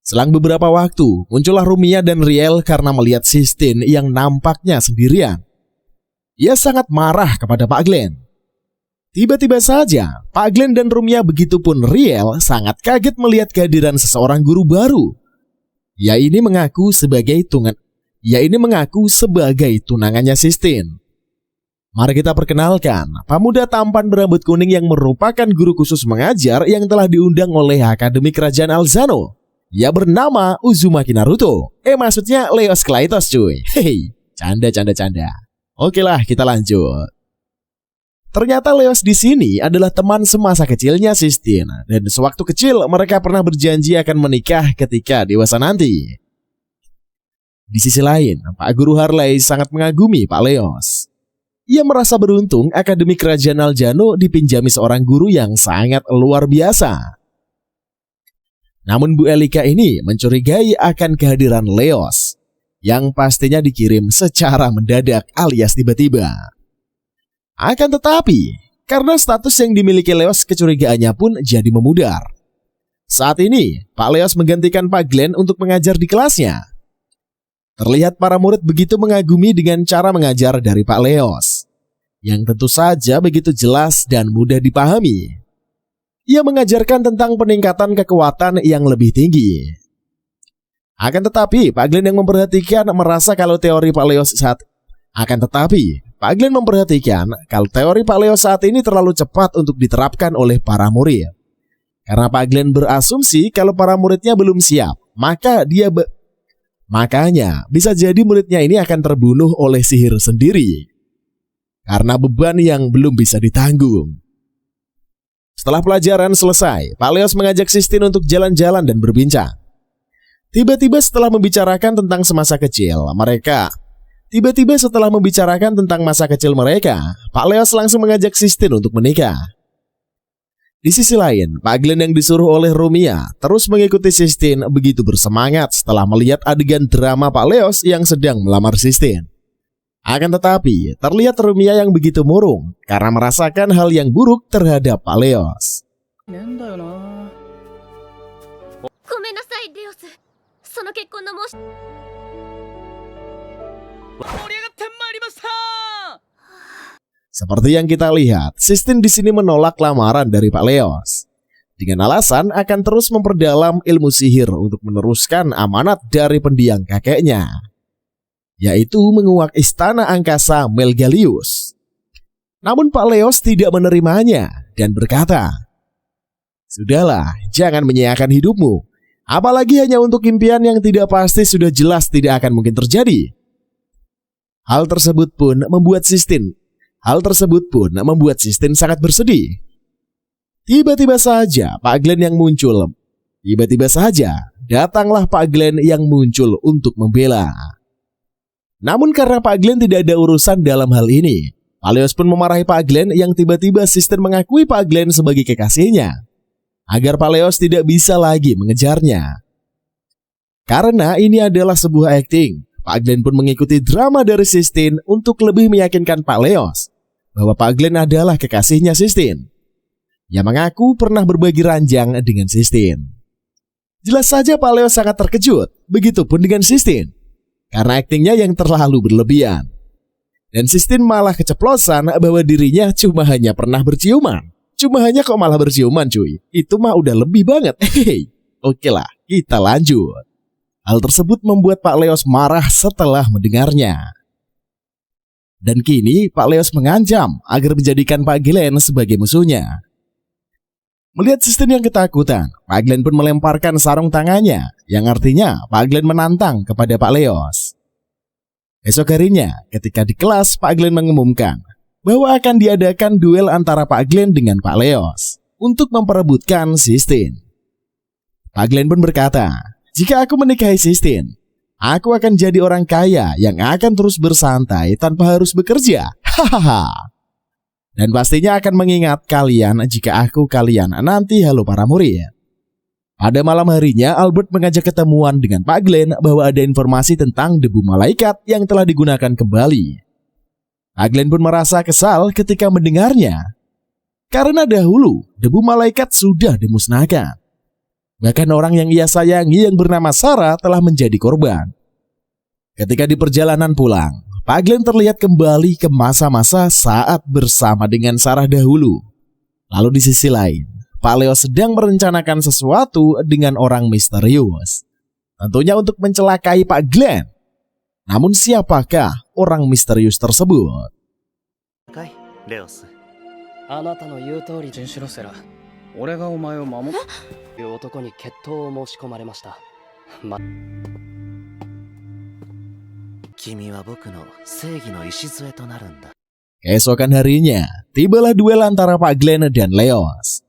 Selang beberapa waktu, muncullah Rumia dan Riel karena melihat Sistine yang nampaknya sendirian. Ia sangat marah kepada Pak Glenn. Tiba-tiba saja, Pak Glenn dan Rumia begitupun Riel sangat kaget melihat kehadiran seseorang guru baru. Ia ini mengaku sebagai tunangannya Sistine. Mari kita perkenalkan pemuda tampan berambut kuning yang merupakan guru khusus mengajar yang telah diundang oleh Akademi Kerajaan Alzano. Ia bernama Uzumaki Naruto. Maksudnya Leos Klaitos cuy. Hei, canda. Oke lah, kita lanjut. Ternyata Leos di sini adalah teman semasa kecilnya Sistine, dan sewaktu kecil mereka pernah berjanji akan menikah ketika dewasa nanti. Di sisi lain, Pak Guru Harley sangat mengagumi Pak Leos. Ia merasa beruntung Akademi Kerajaan Alzano dipinjami seorang guru yang sangat luar biasa. Namun Bu Elika ini mencurigai akan kehadiran Leos, yang pastinya dikirim secara mendadak alias tiba-tiba. Akan tetapi, karena status yang dimiliki Leos, kecurigaannya pun jadi memudar. Saat ini, Pak Leos menggantikan Pak Glenn untuk mengajar di kelasnya. Terlihat para murid begitu mengagumi dengan cara mengajar dari Pak Leos, yang tentu saja begitu jelas dan mudah dipahami. Ia mengajarkan tentang peningkatan kekuatan yang lebih tinggi. Akan tetapi, Pak Glenn memperhatikan kalau teori Pak Leos saat ini terlalu cepat untuk diterapkan oleh para murid. Karena Pak Glenn berasumsi kalau para muridnya belum siap, makanya bisa jadi muridnya ini akan terbunuh oleh sihir sendiri karena beban yang belum bisa ditanggung. Setelah pelajaran selesai, Pak Leos mengajak Sistine untuk jalan-jalan dan berbincang. Tiba-tiba setelah membicarakan tentang masa kecil mereka, Pak Leos langsung mengajak Sistine untuk menikah. Di sisi lain, Pak Glenn yang disuruh oleh Rumia terus mengikuti Sistine begitu bersemangat setelah melihat adegan drama Pak Leos yang sedang melamar Sistine. Akan tetapi, terlihat Rumia yang begitu murung karena merasakan hal yang buruk terhadap Pak Leos. ごめんなさいレオス、その結婚の申し Seperti yang kita lihat, Sistine di sini menolak lamaran dari Pak Leos dengan alasan akan terus memperdalam ilmu sihir untuk meneruskan amanat dari pendiang kakeknya, yaitu menguak istana angkasa Melgalius. Namun Pak Leos tidak menerimanya dan berkata, "Sudahlah, jangan menyiakan hidupmu. Apalagi hanya untuk impian yang tidak pasti sudah jelas tidak akan mungkin terjadi." Hal tersebut pun membuat Sistine sangat bersedih. Tiba-tiba saja datanglah Pak Glenn yang muncul untuk membela. Namun karena Pak Glenn tidak ada urusan dalam hal ini, Pak Leos pun memarahi Pak Glenn yang tiba-tiba Sistine mengakui Pak Glenn sebagai kekasihnya, agar Pak Leos tidak bisa lagi mengejarnya. Karena ini adalah sebuah akting, Pak Glenn pun mengikuti drama dari Sistine untuk lebih meyakinkan Pak Leos bahwa Pak Glenn adalah kekasihnya Sistine, yang mengaku pernah berbagi ranjang dengan Sistine. Jelas saja Pak Leos sangat terkejut, begitupun dengan Sistine, karena aktingnya yang terlalu berlebihan. Dan Sistine malah keceplosan bahwa dirinya cuma hanya pernah berciuman. Malah berciuman cuy, itu mah udah lebih banget. Oke lah, kita lanjut. Hal tersebut membuat Pak Leos marah setelah mendengarnya. Dan kini Pak Leos mengancam agar menjadikan Pak Glenn sebagai musuhnya. Melihat Sistine yang ketakutan, Pak Glenn pun melemparkan sarung tangannya, yang artinya Pak Glenn menantang kepada Pak Leos. Esok harinya, ketika di kelas, Pak Glenn mengumumkan bahwa akan diadakan duel antara Pak Glenn dengan Pak Leos untuk memperebutkan Sistine. Pak Glenn pun berkata, "Jika aku menikahi Sistine, aku akan jadi orang kaya yang akan terus bersantai tanpa harus bekerja. Hahaha. Dan pastinya akan mengingat kalian jika aku kalian nanti." Halo para murid. Pada malam harinya, Albert mengajak ketemuan dengan Pak Glenn bahwa ada informasi tentang debu malaikat yang telah digunakan kembali. Pak Glenn pun merasa kesal ketika mendengarnya, karena dahulu debu malaikat sudah dimusnahkan. Bahkan orang yang ia sayangi yang bernama Sarah telah menjadi korban. Ketika di perjalanan pulang, Pak Glenn terlihat kembali ke masa-masa saat bersama dengan Sarah dahulu. Lalu di sisi lain, Pak Leo sedang merencanakan sesuatu dengan orang misterius. Tentunya untuk mencelakai Pak Glenn. Namun siapakah orang misterius tersebut? かいレオス。あなたの言う通り全シロセラ、俺がお前を守っいう男に決闘を申し込まれました。君は僕の正義の礎となるんだ。 Keesokan harinya, tibalah duel antara Pak Glenn dan Leos,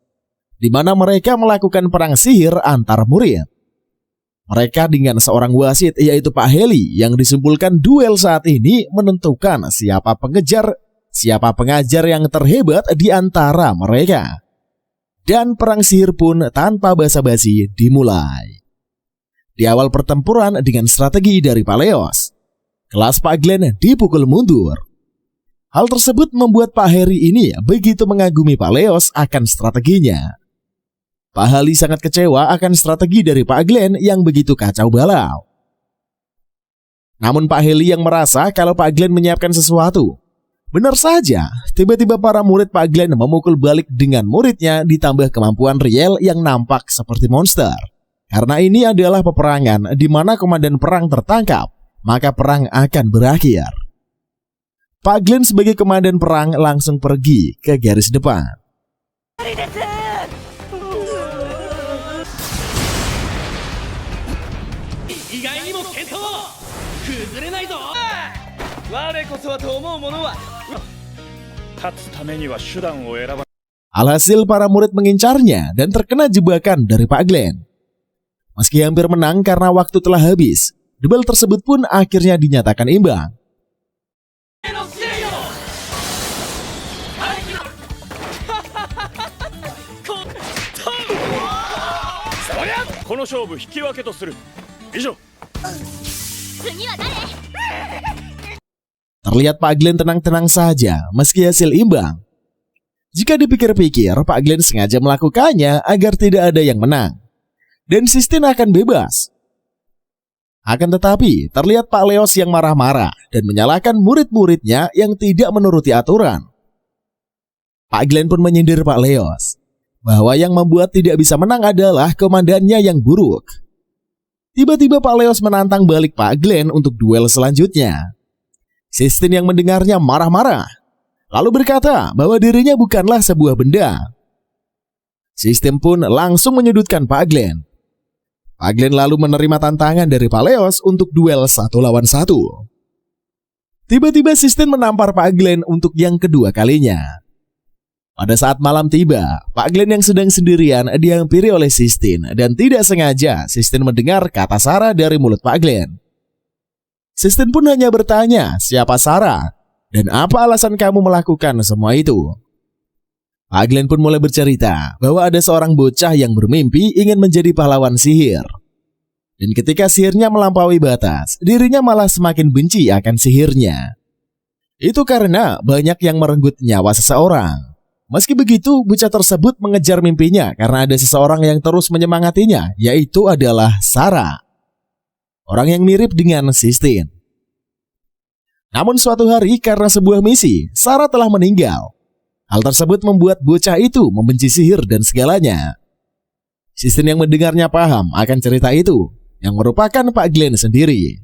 di mana mereka melakukan perang sihir antar murid. Mereka dengan seorang wasit yaitu Pak Heli yang disimpulkan duel saat ini menentukan siapa pengajar yang terhebat di antara mereka. Dan perang sihir pun tanpa basa-basi dimulai. Di awal pertempuran dengan strategi dari Pak Leos, kelas Pak Glenn dipukul mundur. Hal tersebut membuat Pak Harry ini begitu mengagumi Pak Leos akan strateginya. Pak Hali sangat kecewa akan strategi dari Pak Glenn yang begitu kacau balau. Namun Pak Heli yang merasa kalau Pak Glenn menyiapkan sesuatu. Benar saja, tiba-tiba para murid Pak Glenn memukul balik dengan muridnya ditambah kemampuan Riel yang nampak seperti monster. Karena ini adalah peperangan di mana komandan perang tertangkap, maka perang akan berakhir. Pak Glenn sebagai komandan perang langsung pergi ke garis depan. Alhasil para murid mengincarnya dan terkena jebakan dari Pak Glenn. Meski hampir menang karena waktu telah habis, duel tersebut pun akhirnya dinyatakan imbang. Terlihat Pak Glenn tenang-tenang saja meski hasil imbang. Jika dipikir-pikir, Pak Glenn sengaja melakukannya agar tidak ada yang menang dan Sistine akan bebas. Akan tetapi, terlihat Pak Leos yang marah-marah dan menyalahkan murid-muridnya yang tidak menuruti aturan. Pak Glenn pun menyindir Pak Leos bahwa yang membuat tidak bisa menang adalah komandannya yang buruk. Tiba-tiba Pak Leos menantang balik Pak Glenn untuk duel selanjutnya. Sistine yang mendengarnya marah-marah, lalu berkata bahwa dirinya bukanlah sebuah benda. Sistine pun langsung menyudutkan Pak Glenn. Pak Glenn lalu menerima tantangan dari Pak Leos untuk duel 1 lawan 1. Tiba-tiba Sistine menampar Pak Glenn untuk yang kedua kalinya. Pada saat malam tiba, Pak Glenn yang sedang sendirian dihampiri oleh Sistine dan tidak sengaja Sistine mendengar kata Sarah dari mulut Pak Glenn. Sistine pun hanya bertanya siapa Sarah dan apa alasan kamu melakukan semua itu. Pak Glenn pun mulai bercerita bahwa ada seorang bocah yang bermimpi ingin menjadi pahlawan sihir. Dan ketika sihirnya melampaui batas, dirinya malah semakin benci akan sihirnya. Itu karena banyak yang merenggut nyawa seseorang. Meski begitu, bocah tersebut mengejar mimpinya karena ada seseorang yang terus menyemangatinya, yaitu adalah Sarah. Orang yang mirip dengan Sistine. Namun suatu hari karena sebuah misi, Sarah telah meninggal. Hal tersebut membuat bocah itu membenci sihir dan segalanya. Sistine yang mendengarnya paham akan cerita itu, yang merupakan Pak Glenn sendiri.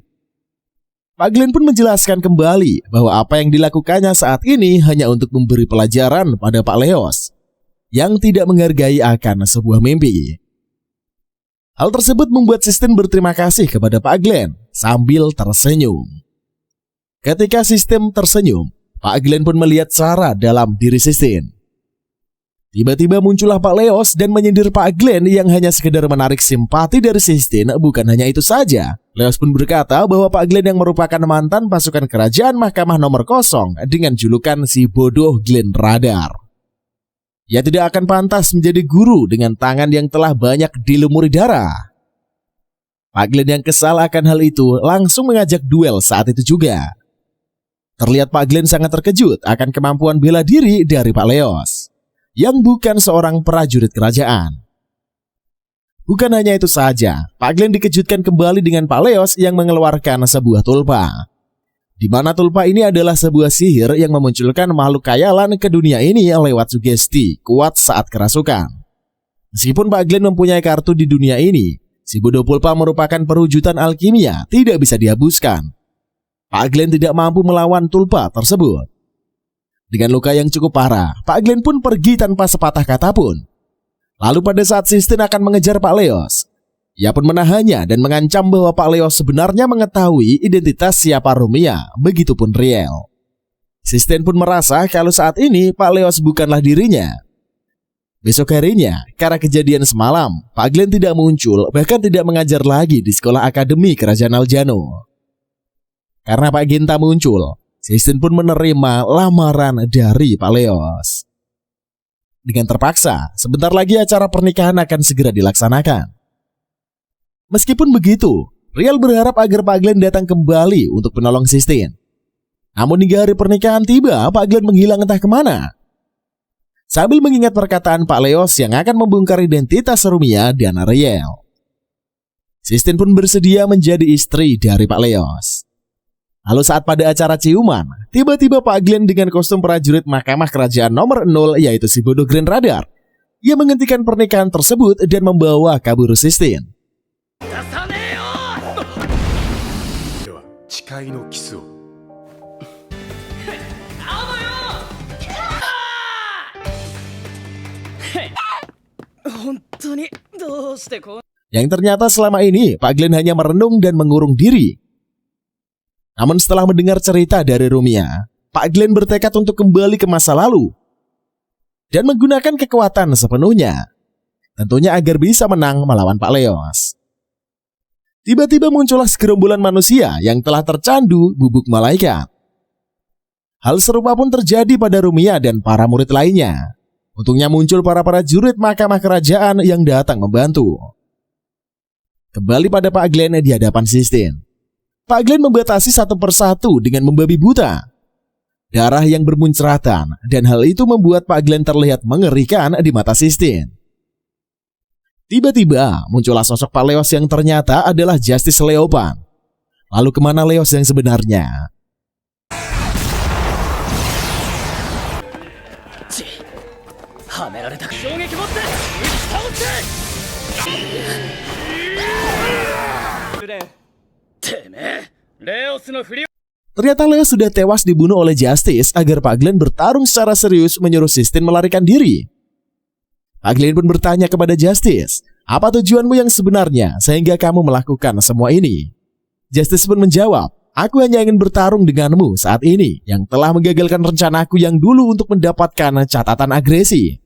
Pak Glenn pun menjelaskan kembali bahwa apa yang dilakukannya saat ini hanya untuk memberi pelajaran pada Pak Leos. yang tidak menghargai akan sebuah mimpi. Hal tersebut membuat Sistine berterima kasih kepada Pak Glenn sambil tersenyum. Ketika Sistine tersenyum, Pak Glenn pun melihat Sarah dalam diri Sistine. Tiba-tiba muncullah Pak Leos dan menyindir Pak Glenn yang hanya sekedar menarik simpati dari Sistine. Bukan hanya itu saja, Leos pun berkata bahwa Pak Glenn yang merupakan mantan pasukan kerajaan Mahkamah Nomor Kosong dengan julukan si bodoh Glenn Radar. Ia tidak akan pantas menjadi guru dengan tangan yang telah banyak dilumuri darah. Pak Glenn yang kesal akan hal itu langsung mengajak duel saat itu juga. Terlihat Pak Glenn sangat terkejut akan kemampuan bela diri dari Pak Leos, yang bukan seorang prajurit kerajaan. Bukan hanya itu saja, Pak Glenn dikejutkan kembali dengan Pak Leos yang mengeluarkan sebuah tulpa. Di mana tulpa ini adalah sebuah sihir yang memunculkan makhluk khayalan ke dunia ini lewat sugesti kuat saat kerasukan. Meskipun Pak Glenn mempunyai kartu di dunia ini, si bodoh pulpa merupakan perwujudan alkimia, tidak bisa dihapuskan. Pak Glenn tidak mampu melawan tulpa tersebut. Dengan luka yang cukup parah, Pak Glenn pun pergi tanpa sepatah kata pun. Lalu pada saat Sistine akan mengejar Pak Leos, ia pun menahannya dan mengancam bahwa Pak Leos sebenarnya mengetahui identitas siapa Rumia, begitupun Riel. Sistine pun merasa kalau saat ini Pak Leos bukanlah dirinya. Besok harinya, karena kejadian semalam, Pak Glenn tidak muncul, bahkan tidak mengajar lagi di sekolah akademi kerajaan Aljano. Karena Pak Genta muncul, Sistine pun menerima lamaran dari Pak Leos. Dengan terpaksa, sebentar lagi acara pernikahan akan segera dilaksanakan. Meskipun begitu, Riel berharap agar Pak Glenn datang kembali untuk menolong Sistine. Namun hingga hari pernikahan tiba, Pak Glenn menghilang entah kemana. Sambil mengingat perkataan Pak Leos yang akan membongkar identitas Rumia dan Riel, Sistine pun bersedia menjadi istri dari Pak Leos. Lalu saat pada acara ciuman, tiba-tiba Pak Glenn dengan kostum prajurit Mahkamah Kerajaan Nomor 0, yaitu si bodoh Glenn Radar. Ia menghentikan pernikahan tersebut dan membawa kabur Sistine. では誓いのキスを。本当にどうしてこう Yang ternyata selama ini Pak Glenn hanya merenung dan mengurung diri. Namun setelah mendengar cerita dari Rumia, Pak Glenn bertekad untuk kembali ke masa lalu dan menggunakan kekuatan sepenuhnya, tentunya agar bisa menang melawan Pak Leos. Tiba-tiba muncullah segerombolan manusia yang telah tercandu bubuk malaikat. Hal serupa pun terjadi pada Rumia dan para murid lainnya. Untungnya muncul para prajurit Mahkamah Kerajaan yang datang membantu. Kembali pada Pak Glenn di hadapan Sistine. Pak Glenn membatasi satu persatu dengan membabi buta. Darah yang bermuncratan, dan hal itu membuat Pak Glenn terlihat mengerikan di mata Sistine. Tiba-tiba muncullah sosok Pak Leos yang ternyata adalah Justice Leopan. Lalu kemana Leos yang sebenarnya? Ternyata Leos sudah tewas dibunuh oleh Justice agar Pak Glenn bertarung secara serius menyuruh Sistine melarikan diri. Pak Glenn pun bertanya kepada Justice, apa tujuanmu yang sebenarnya sehingga kamu melakukan semua ini? Justice pun menjawab, aku hanya ingin bertarung denganmu saat ini yang telah menggagalkan rencanaku yang dulu untuk mendapatkan catatan agresi.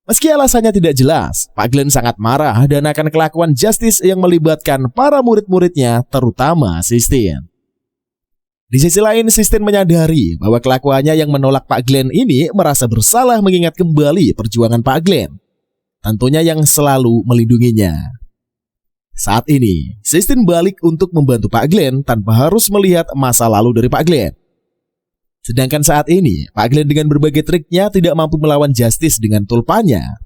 Meski alasannya tidak jelas, Pak Glenn sangat marah dan akan kelakuan Justice yang melibatkan para murid-muridnya, terutama Sistine. Di sisi lain, Sistine menyadari bahwa kelakuannya yang menolak Pak Glenn ini merasa bersalah mengingat kembali perjuangan Pak Glenn, tentunya yang selalu melindunginya. Saat ini, Sistine balik untuk membantu Pak Glenn tanpa harus melihat masa lalu dari Pak Glenn. Sedangkan saat ini, Pak Glenn dengan berbagai triknya tidak mampu melawan Justice dengan tulpanya.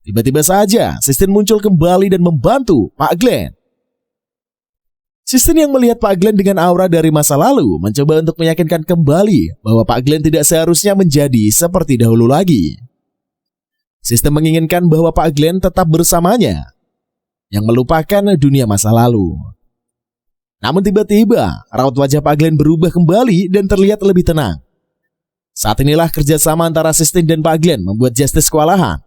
Tiba-tiba saja, Sistine muncul kembali dan membantu Pak Glenn. Sistine yang melihat Pak Glenn dengan aura dari masa lalu mencoba untuk meyakinkan kembali bahwa Pak Glenn tidak seharusnya menjadi seperti dahulu lagi. Sistine menginginkan bahwa Pak Glenn tetap bersamanya, yang melupakan dunia masa lalu. Namun tiba-tiba, raut wajah Pak Glenn berubah kembali dan terlihat lebih tenang. Saat inilah kerjasama antara Sistine dan Pak Glenn membuat Justice kewalahan.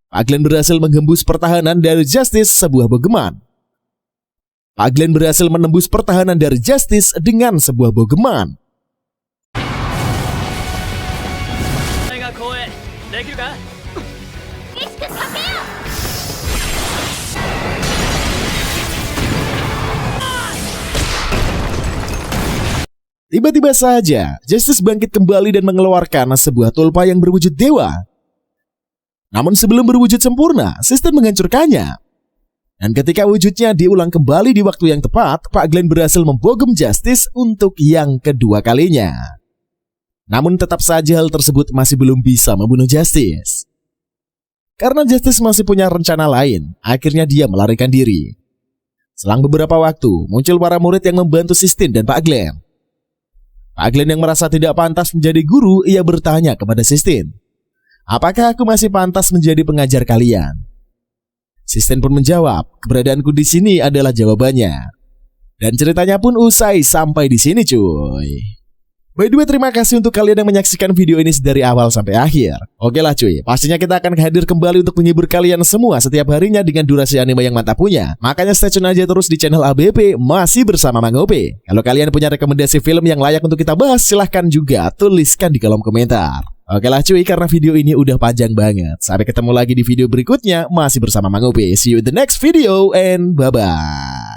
Pak Glenn berhasil menggembus pertahanan dari Justice sebuah bogeman. Pak Glenn berhasil menembus pertahanan dari Justice dengan sebuah bogeman. お前が後衛できるか？ Tiba-tiba saja, Justice bangkit kembali dan mengeluarkan sebuah tulpa yang berwujud dewa. Namun sebelum berwujud sempurna, Sistine menghancurkannya. Dan ketika wujudnya diulang kembali di waktu yang tepat, Pak Glenn berhasil membogem Justice untuk yang kedua kalinya. Namun tetap saja hal tersebut masih belum bisa membunuh Justice. Karena Justice masih punya rencana lain, akhirnya dia melarikan diri. Selang beberapa waktu, muncul para murid yang membantu Sistine dan Pak Glenn. Pak Glenn yang merasa tidak pantas menjadi guru, ia bertanya kepada Sistine, "Apakah aku masih pantas menjadi pengajar kalian?" Sistine pun menjawab, "Keberadaanku di sini adalah jawabannya." Dan ceritanya pun usai sampai di sini, cuy. By the way, terima kasih untuk kalian yang menyaksikan video ini dari awal sampai akhir. Oke lah cuy, pastinya kita akan hadir kembali untuk menghibur kalian semua setiap harinya dengan durasi anime yang mantap punya. Makanya stay tune aja terus di channel ABP, masih bersama Mang OP. Kalau kalian punya rekomendasi film yang layak untuk kita bahas, silahkan juga tuliskan di kolom komentar. Oke lah cuy, karena video ini udah panjang banget. Sampai ketemu lagi di video berikutnya, masih bersama Mang OP. See you in the next video and bye-bye.